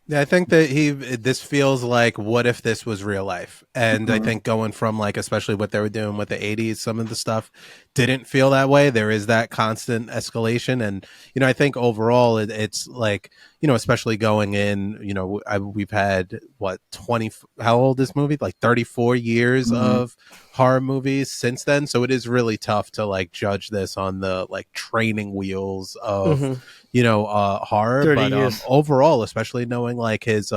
Yeah, I think that this feels like what if this was real life? And I
Mhm.
think going from like especially what they were doing with the 80s, some of the stuff didn't feel that way. There is that constant escalation, and I think overall it's like, especially going in, we've had what 20, how old is this movie? Like 34 years
Mhm.
of horror movies since then. So it is really tough to like judge this on the like training wheels of
Mm-hmm.
horror.
30
But
years.
overall, especially knowing like his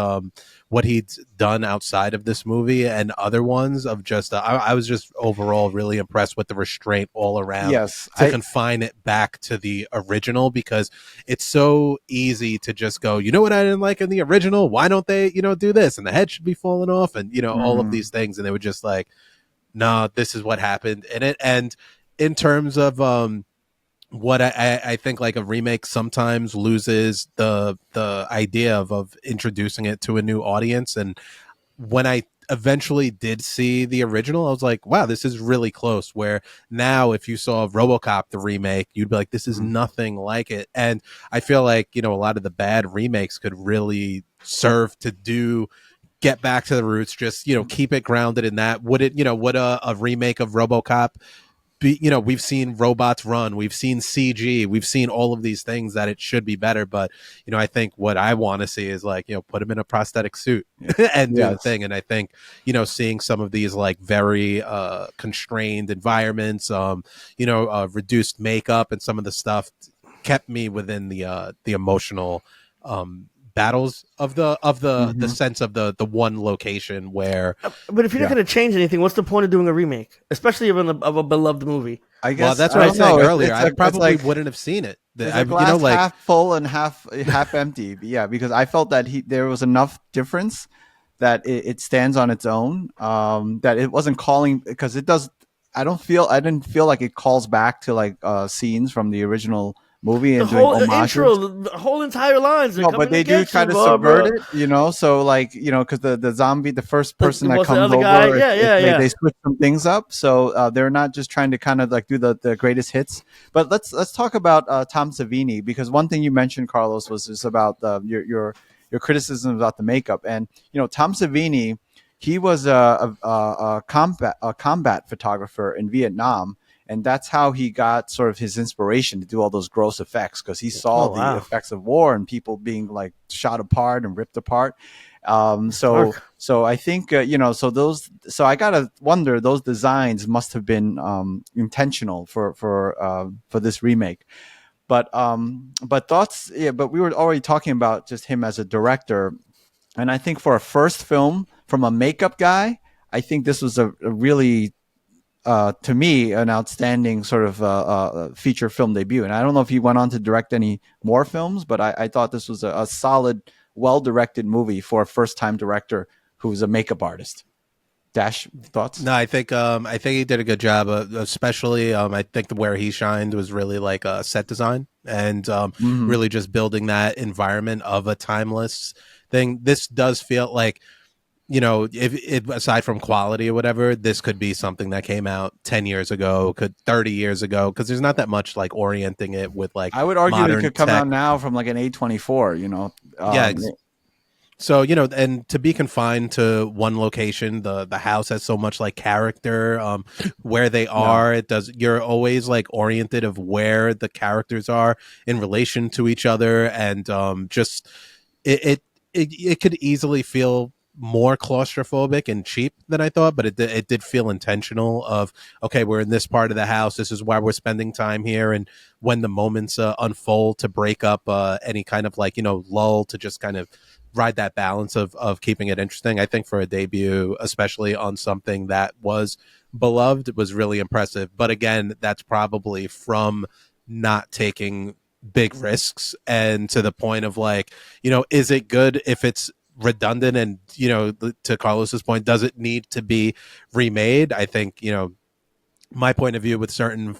what he's done outside of this movie and other ones of just I was just overall really impressed with the restraint all around
Yes,
to confine it back to the original, because it's so easy to just go, you know what I didn't like in the original, why don't they do this, and the head should be falling off, and all of
Mhm.
these things, and they were just like, no, this is what happened in it. And in terms of what I think like a remake sometimes loses the idea of introducing it to a new audience. And when I eventually did see the original, I was like, wow, this is really close. Where now if you saw RoboCop the remake, you'd be like, this is
Mhm.
nothing like it. And I feel like a lot of the bad remakes could really serve to get back to the roots, just keep it grounded in that. Would it would a remake of RoboCop be, we've seen robots run, we've seen CG, we've seen all of these things that it should be better. But I think what I want to see is like, put him in a prosthetic suit
Yeah.
and do the
Yes.
thing. And I think seeing some of these like very constrained environments, reduced makeup and some of the stuff kept me within the emotional battles of the
Mhm.
sense of the one location where,
But if you're not
Yeah.
going to change anything, what's the point of doing a remake, especially of a beloved movie?
I
well,
guess
that's
I
what I
don't
was saying
know.
earlier. I
It's
probably
like
wouldn't have seen it.
it's
I,
a glass
like,
half full and half empty. Yeah, because I felt that there was enough difference that it stands on its own. That it wasn't calling, because it does. I didn't feel like it calls back to like scenes from the original movie
The
and doing
whole
homages.
the whole entire lines are
No, but
coming to
they do
get
try
you,
to subvert
Barbara.
it. So like, because the zombie, the first person that
Was the
comes
other guy?
over,
Yeah,
it's
yeah,
like
yeah.
they switch some things up. So they're not just trying to kind of like do the greatest hits. But let's talk about Tom Savini, because one thing you mentioned, Carlos, was just about your criticism about the makeup. And Tom Savini, he was a combat photographer in Vietnam, and that's how he got sort of his inspiration to do all those gross effects, because he saw
Oh
the
wow,
effects of war and people being like shot apart and ripped apart. um
it's
so
dark.
so I think so I gotta wonder, those designs must have been intentional for this remake. But thoughts, yeah, but we were already talking about just him as a director. And I think for a first film from a makeup guy, I think this was a really to me, an outstanding sort of feature film debut. And I don't know if he went on to direct any more films, but I thought this was a solid, well directed movie for a first time director who's a makeup artist. Dash, thoughts?
No, I think he did a good job, especially I think where he shined was really like set design and
Mm-hmm.
really just building that environment of a timeless thing. This does feel like, you know, if aside from quality or whatever, this could be something that came out 10 years ago, could 30 years ago, because there's not that much like orienting it with like
I would argue it
modern
could come out
tech.
now from like an A24, you know.
Yeah, so, you know, and to be confined to one location, the house has so much like character, where they
Yeah.
are, it does, you're always like oriented of where the characters are in relation to each other. And just it could easily feel more claustrophobic and cheap than I thought, but it did feel intentional of, okay, we're in this part of the house, this is why we're spending time here. And when the moments unfold to break up any kind of like, you know, lull, to just kind of ride that balance of keeping it interesting. I think for a debut, especially on something that was beloved, it was really impressive. But again, that's probably from not taking big risks, and to the point of like, you know, is it good if it's redundant? And, you know, to Carlos's point, does it need to be remade? I think, you know, my point of view with certain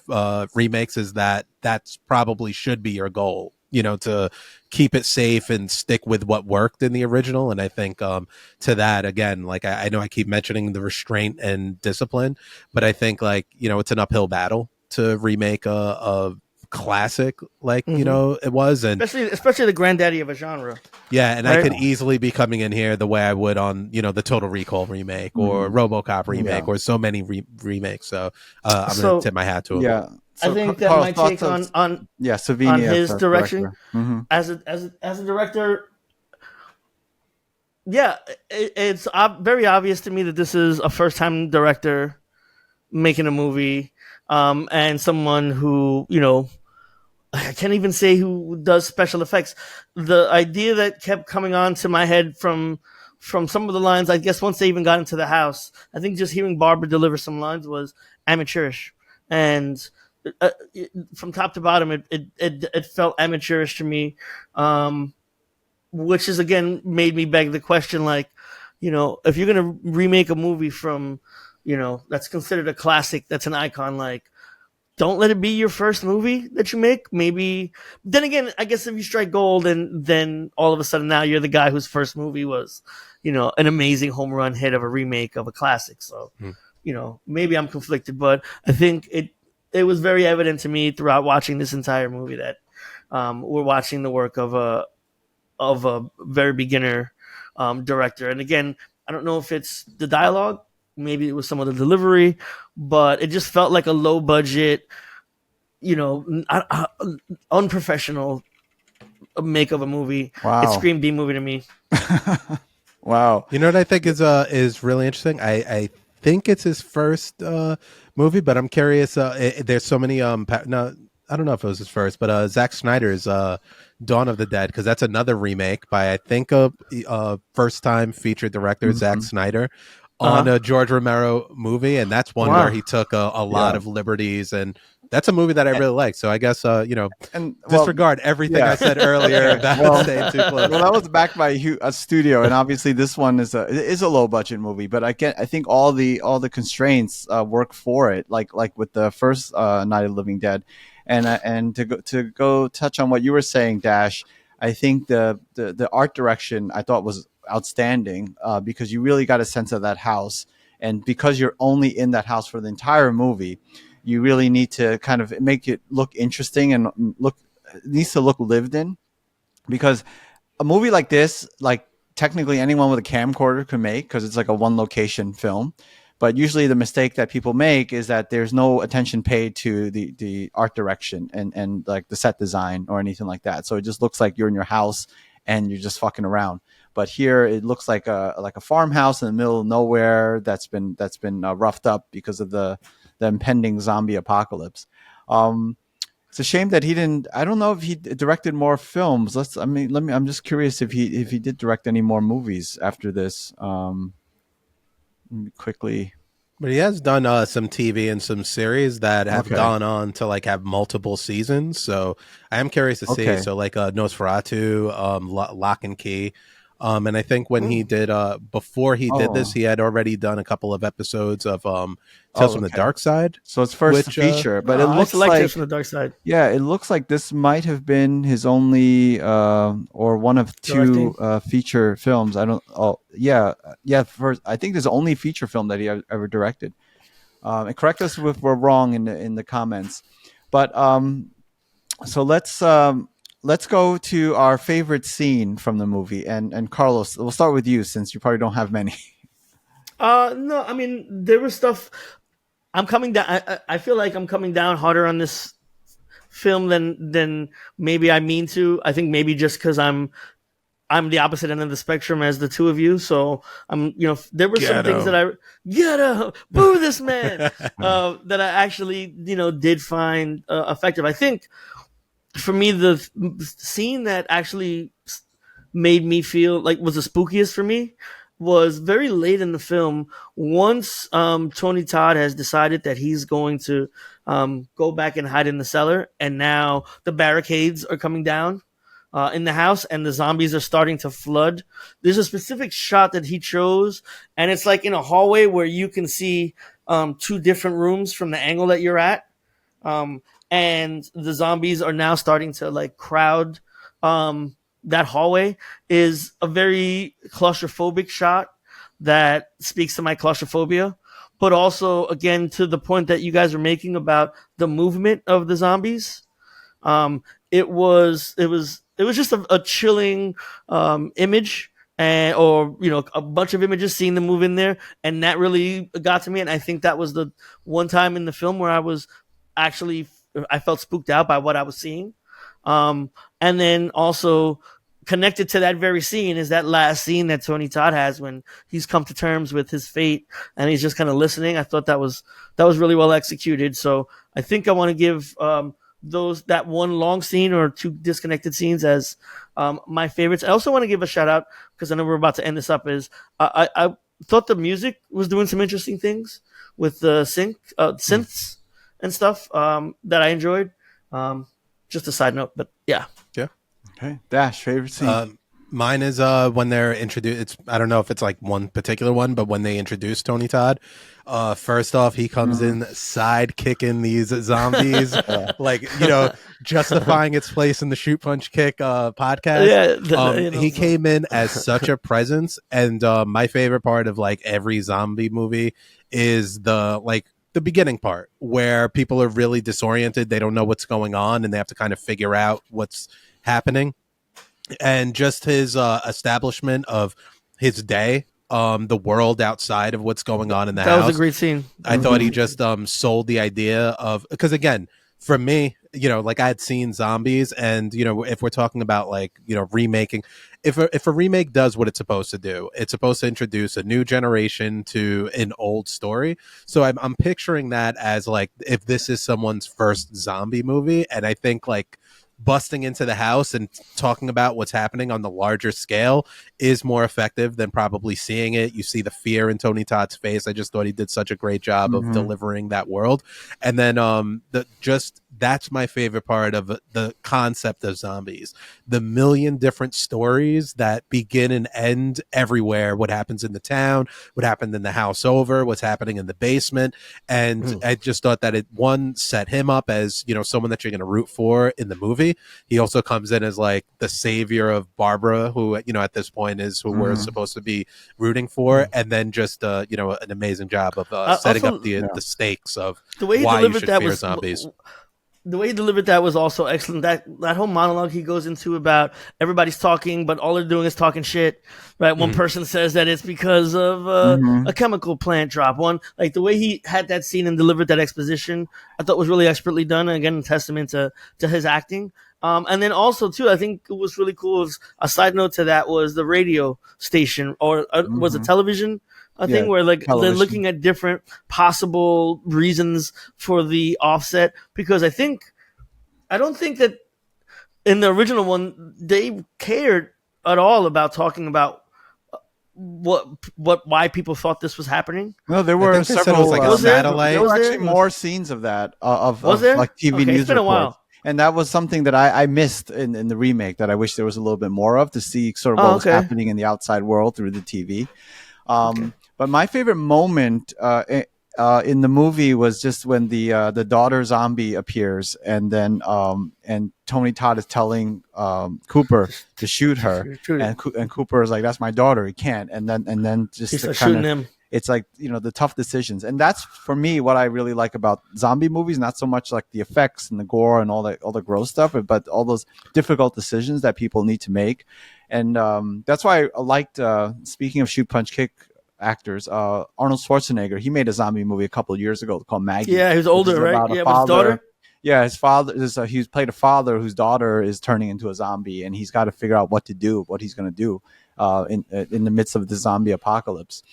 remakes is that that's probably should be your goal, you know, to keep it safe and stick with what worked in the original. And I think to that, again, like I know I keep mentioning the restraint and discipline, but I think like, you know, it's an uphill battle to remake a classic like, you
Hmm.
know, it was. And
Especially the granddaddy of a genre,
yeah, and I
right?
could easily be coming in here the way I would on, you know, the Total Recall remake or
Mhm.
RoboCop
Yeah.
remake or so many remakes. So I'm going to
So
tip my hat to him.
Yeah.
I
So,
think that
Carl,
my
thoughts
take
of yeah,
on
Savini as
his
the
direction
director. Hmm.
as a director, yeah, it's very obvious to me that this is a first time director making a movie, and someone who, you know, I can't even say who does special effects. The idea that kept coming on to my head from some of the lines, I guess once they even got into the house, I think just hearing Barbara deliver some lines was amateurish, and uh, from top to bottom, it felt amateurish to me, which is again made me beg the question, like, you know, if you're gonna remake a movie from, you know, that's considered a classic, that's an icon, like, don't let it be your first movie that you make. Maybe then again, I guess if you strike gold, and then all of a sudden now you're the guy whose first movie was, you know, an amazing home run hit of a remake of a classic. So,
Hmm.
you know, maybe I'm conflicted, but I think it was very evident to me throughout watching this entire movie that we're watching the work of a very beginner director. And again, I don't know if it's the dialogue, maybe it was some of the delivery, but it just felt like a low budget, you know, unprofessional make of a movie. It
Wow.
screamed B movie to me.
Wow.
You know what I think is really interesting? I think it's his first movie, but I'm curious. There's so many. No, I don't know if it was his first, but Zack Snyder's Dawn of the Dead, because that's another remake by I think a first time featured director Zack
Mhm.
Snyder
Uh
on
huh.
a George Romero movie, and that's one where
Wow.
he took a lot
Yeah.
of liberties, and that's a movie that I
A-
really like. So I guess you know,
And well,
disregard everything I
yeah.
said earlier
Okay.
about
Well,
staying too close.
well, that was backed by a studio, and obviously this one is a low budget movie. But I think all the constraints work for it, like with the first Night of the Living Dead, and to go touch on what you were saying, Dash. I think the art direction I thought was outstanding because you really got a sense of that house, and because you're only in that house for the entire movie, you really need to kind of make it look interesting and look it needs to look lived in, because a movie like this, like technically anyone with a camcorder could make, because it's like a one location film. But usually the mistake that people make is that there's no attention paid to the art direction and like the set design or anything like that. So it just looks like you're in your house and you're just fucking around. But here it looks like a farmhouse in the middle of nowhere that's been roughed up because of the impending zombie apocalypse. Um, It's a shame that he didn't. I don't know if he directed more films. I'm just curious if he did direct any more movies after this. Let me quickly.
But he has done some TV and some series that have
Okay.
gone on to like have multiple seasons. So I am curious to see.
Okay.
So like Nosferatu, Lock and Key. And I think when he did before he did this,
Oh.
he had already done a couple of episodes of Tales from the
Okay.
Dark Side.
So it's first
Which,
feature, but it
I
looks
select
like
this from the dark side.
yeah, it looks like this might have been his only or one of two
Directing.
feature films. I don't. Oh, yeah, yeah. First, I think this is the only feature film that he ever directed. And correct us if we're wrong in the comments. But so let's go to our favorite scene from the movie. And Carlos, we'll start with you since you probably don't have many.
No, I mean there was stuff. I'm coming down. I feel like I'm coming down harder on this film than maybe I mean to. I think maybe just because I'm the opposite end of the spectrum as the two of you. So there were some things that I get up, boo this man that I actually did find effective. I think for me the scene that actually made me feel like was the spookiest for me was very late in the film. Once Tony Todd has decided that he's going to go back and hide in the cellar, and now the barricades are coming down in the house, and the zombies are starting to flood. There's a specific shot that he chose, and it's like in a hallway where you can see two different rooms from the angle that you're at, and the zombies are now starting to like crowd that hallway. Is a very claustrophobic shot that speaks to my claustrophobia, but also again to the point that you guys were making about the movement of the zombies. It was just a chilling image, and or a bunch of images, seeing them move in there, and that really got to me. And I think that was the one time in the film where I felt spooked out by what I was seeing. And then also connected to that very scene is that last scene that Tony Todd has when he's come to terms with his fate and he's just kind of listening. I thought that was really well executed. So I think I want to give that one long scene or two disconnected scenes as my favorites. I also want to give a shout out, because I know we're about to end this up, is I thought the music was doing some interesting things with the synths and stuff that I enjoyed. Just a side note, but yeah.
Okay, Dash, favorite scene.
Mine is when they're introduced. I don't know if it's like one particular one, but when they introduce Tony Todd, first off, he comes in side kicking these zombies, like justifying its place in the Shoot Punch Kick podcast.
Yeah,
he came in as such a presence, and my favorite part of like every zombie movie is the beginning part where people are really disoriented, they don't know what's going on, and they have to kind of figure out what's happening. And just his establishment of his day, the world outside of what's going on in the house.
That was a great scene.
I thought he just sold the idea of, because again, for me, like I had seen zombies, and if we're talking about like remaking, if a remake does what it's supposed to do, it's supposed to introduce a new generation to an old story. So I'm picturing that as like if this is someone's first zombie movie, and I think like busting into the house and talking about what's happening on the larger scale is more effective than probably seeing it. You see the fear in Tony Todd's face. I just thought he did such a great job of delivering that world. And then that's my favorite part of the concept of zombies. The million different stories that begin and end everywhere. What happens in the town, what happened in the house over, what's happening in the basement. And I just thought that it, one, set him up as, someone that you're going to root for in the movie. He also comes in as like the savior of Barbara, who, at this point is who we're supposed to be rooting for. And then just, an amazing job of setting
also,
up the stakes of
the way he
why you
delivered
should
that
fear
was
zombies.
The way he delivered that was also excellent. That whole monologue he goes into about everybody's talking, but all they're doing is talking shit. Right? One person says that it's because of a chemical plant drop. One, like the way he had that scene and delivered that exposition, I thought was really expertly done. And again, a testament to his acting. And then also too, I think it was really cool. Was a side note to that was the radio station, or was it television? Thing where like
television.
They're looking at different possible reasons for the offset, because I think I don't think that in the original one they cared at all about talking about why people thought this was happening.
No, there
I
were
think they said it was
several.
like a
Was there?
There
satellite.
were
Was
actually
there?
more scenes of that
Was
of
there?
like TV
Okay, it's
news
been a
reports,
while.
and that was something that I missed in the remake that I wish there was a little bit more of to see sort of what
Oh,
was
okay.
happening in the outside world through the TV.
Okay.
But my favorite moment in the movie was just when the daughter zombie appears, and then and Tony Todd is telling Cooper to shoot her,
Shoot it.
and Cooper is like, "That's my daughter. He can't." And then
He
just the
starts
kind
shooting
of
him.
it's like the tough decisions, and that's for me what I really like about zombie movies. Not so much like the effects and the gore and all the gross stuff, but all those difficult decisions that people need to make. And that's why I liked. Speaking of shoot, punch, kick actors, Arnold Schwarzenegger, he made a zombie movie a couple of years ago called Maggie,
Yeah, he was
which is
older, right?
about a
Yeah, with his
father.
daughter.
Yeah, his father is he's played a father whose daughter is turning into a zombie, and he's got to figure out what to do, what he's going to do in the midst of the zombie apocalypse.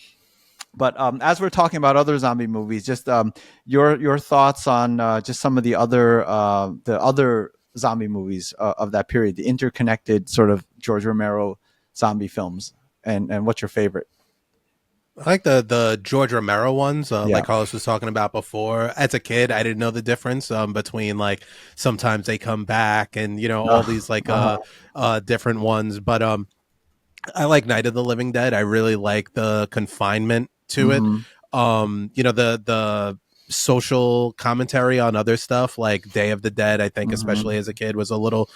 But as we're talking about other zombie movies, just your thoughts on just some of the other zombie movies of that period, the interconnected sort of George Romero zombie films, and what's your favorite?
I like the George Romero ones,
Yeah.
like Carlos was talking about before. As a kid, I didn't know the difference between like sometimes they come back and all these like different ones. But I like Night of the Living Dead. I really like the confinement to it.
Mm-hmm.
The social commentary on other stuff like Day of the Dead. I think
Mm-hmm.
especially as a kid was a little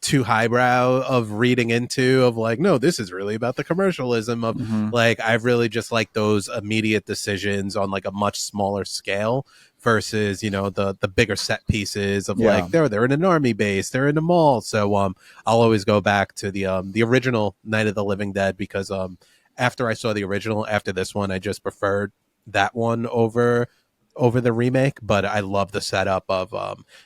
too highbrow of reading into of like, no, this is really about the commercialism of
Mm-hmm.
like, I really just like those immediate decisions on like a much smaller scale versus the bigger set pieces of
Yeah.
like they're in an army base, they're in a mall. So I'll always go back to the original Night of the Living Dead because after I saw the original, after this one, I just preferred that one over the remake. But I love the setup of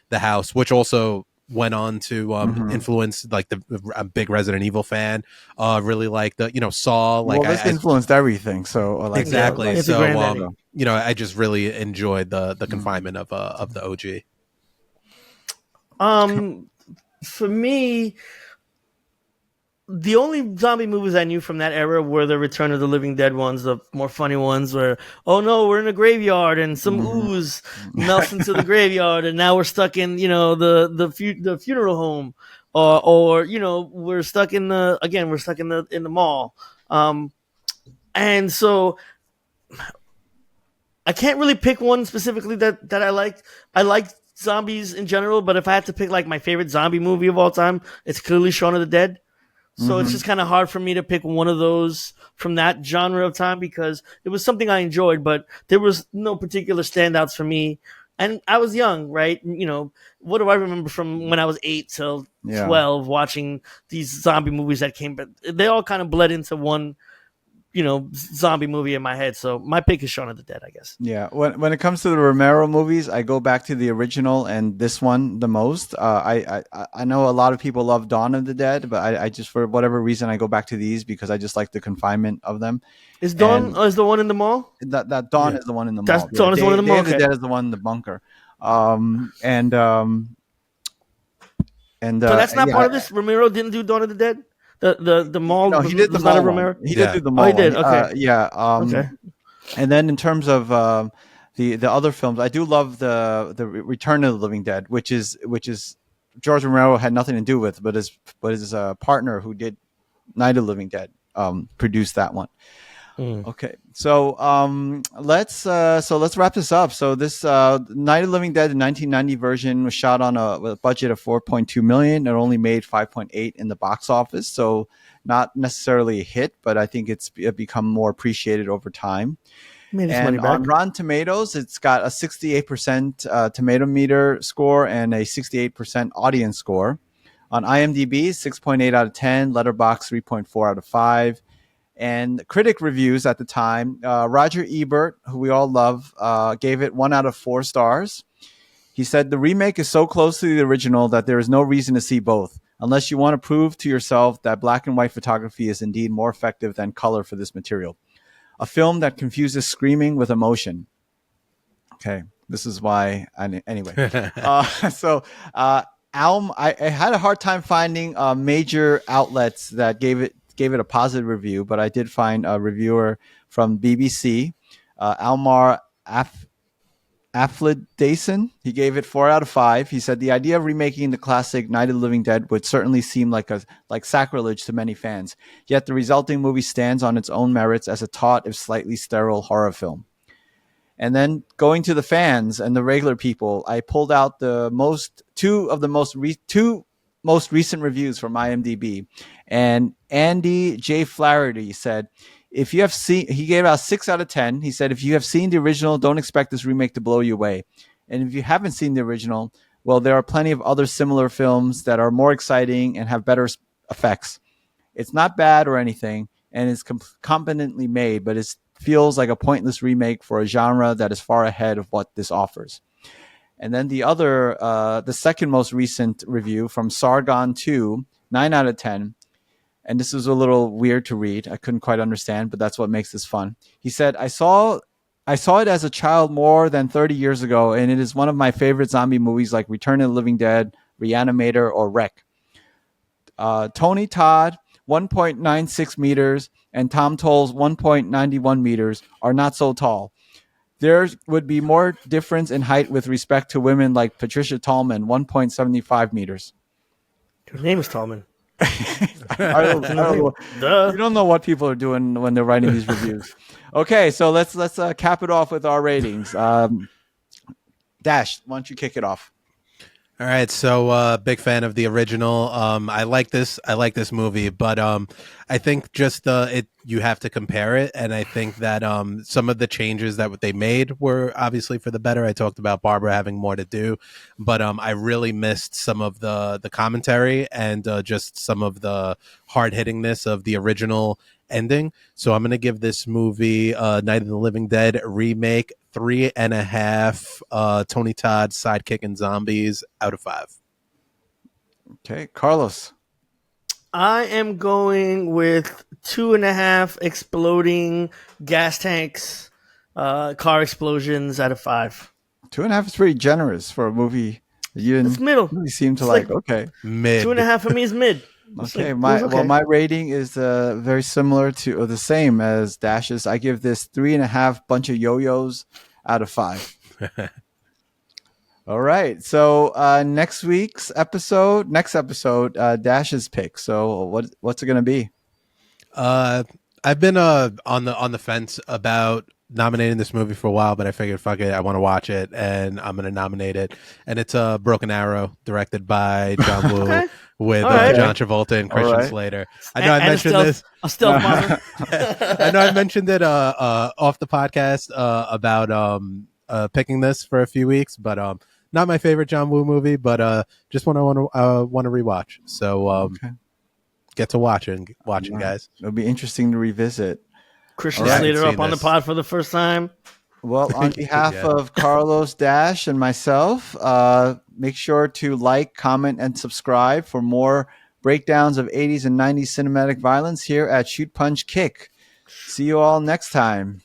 the house, which also went on to
Mm-hmm.
influence like a big Resident Evil fan. Really like the Saw. Like
Well, this
I
influeed everything. So, like,
Yeah,
exactly.
it's a
So
granddaddy.
I just really enjoyed the
mm-hmm.
confinement of the OG.
Um, for me, the only zombie movies I knew from that era were the Return of the Living Dead ones, the more funny ones where, oh no, we're in a graveyard and some ooze melts into the graveyard and now we're stuck in, the funeral home. Or we're stuck in the mall. And so I can't really pick one specifically that I liked. I liked zombies in general, but if I had to pick like my favorite zombie movie of all time, it's clearly Shaun of the Dead. So it's
Mm-hmm.
just kind of hard for me to pick one of those from that genre of time because it was something I enjoyed, but there was no particular standouts for me. And I was young, right? What do I remember from when I was 8 till
Yeah.
12 watching these zombie movies that came, but they all kind of bled into one, zombie movie in my head. So my pick is Shaun of the Dead, I guess.
Yeah, when it comes to the Romero movies, I go back to the original and this one the most. I know a lot of people love Dawn of the Dead, but I just for whatever reason I go back to these because I just like the confinement of them.
Is Dawn
And
is the one in the mall?
that Dawn
Yeah.
is the one in the
That's
mall. Yeah,
Dawn is the one in the
Day
mall.
of the
Okay.
Dead is the one in the bunker. And
So that's not part
yeah,
of this. Romero didn't do Dawn of the Dead. The mall
no, he did the
was not a
mall one.
Romero.
He did
Yeah.
do the
Oh, he
mall one.
did. Okay.
Yeah.
Okay.
And then in terms of the other films, I do love the Return of the Living Dead, which is George Romero had nothing to do with, but his partner who did Night of the Living Dead produced that one.
Mm.
Okay, so let's wrap this up. So this Night of the Living Dead, the 1990 version, was shot on with a budget of 4.2 million. It only made 5.8 in the box office, so not necessarily a hit, but I think it's become more appreciated over time.
Made his money
And on
back.
Rotten Tomatoes, it's got a 68% tomato meter score and a 68% audience score. On IMDb, 6.8 out of 10, Letterboxd 3.4 out of 5. And critic reviews at the time, Roger Ebert, who we all love, gave it 1 out of 4 stars. He said, the remake is so close to the original that there is no reason to see both, unless you want to prove to yourself that black and white photography is indeed more effective than color for this material. A film that confuses screaming with emotion. Okay. This is why. Anyway, so I had a hard time finding major outlets that gave it a positive review, but I did find a reviewer from BBC, Almar Afflidason. He gave it 4 out of 5. He said the idea of remaking the classic Night of the Living Dead would certainly seem like sacrilege to many fans. Yet the resulting movie stands on its own merits as a taut, if slightly sterile, horror film. And then going to the fans and the regular people, I pulled out two most recent reviews from IMDb. And Andy J. Flaherty said, if you have seen, he gave out 6 out of 10. He said, if you have seen the original, don't expect this remake to blow you away. And if you haven't seen the original, well, there are plenty of other similar films that are more exciting and have better effects. It's not bad or anything, and it's competently made, but it feels like a pointless remake for a genre that is far ahead of what this offers. And then the second most recent review from Sargon 2, 9 out of 10. And this is a little weird to read. I couldn't quite understand, but that's what makes this fun. He said, I saw it as a child more than 30 years ago, and it is one of my favorite zombie movies like Return of the Living Dead, Reanimator, or Wreck. Tony Todd, 1.96 meters, and Tom Toll's 1.91 meters are not so tall. There would be more difference in height with respect to women like Patricia Tallman, 1.75 meters.
Her name is Tallman.
I don't know. You don't know what people are doing when they're writing these reviews. Okay, so let's cap it off with our ratings. Dash, why don't you kick it off?
All right, so big fan of the original. I like this movie, but I think just you have to compare it, and I think that some of the changes that they made were obviously for the better. I talked about Barbara having more to do, but I really missed some of the commentary and just some of the hard hittingness of the original ending. So I'm going to give this movie Night of the Living Dead remake 3.5 Tony Todd sidekick and zombies out of 5.
Okay, Carlos.
I am going with 2.5 exploding gas tanks, car explosions out of 5.
2.5 is pretty generous for a movie that you didn't
It's middle.
really seem to
It's
like. Okay,
Mid.
2.5 for me is mid.
okay.
Okay.
My rating is very similar to or the same as Dash's. I give this 3.5 bunch of yo-yos out of 5. All right. So next episode, Dash's pick. So what's it going to be?
I've been on the fence about nominating this movie for a while, but I figured, fuck it, I want to watch it, and I'm going to nominate it. And it's Broken Arrow, directed by John Woo,
Okay.
with
Right.
John Travolta and Christian
Right.
Slater. I know I mentioned this.
A stealth bomber.
I know I mentioned it off the podcast about picking this for a few weeks, but not my favorite John Woo movie, but just one I want to rewatch. So
Okay.
get to watching,
Right.
guys.
It'll be interesting to revisit.
Christian
All right.
Slater up
Seen
on the
this.
pod for the first time.
Well, on behalf
Yeah.
of Carlos, Dash, and myself, make sure to like, comment, and subscribe for more breakdowns of 80s and 90s cinematic violence here at Shoot Punch Kick. See you all next time.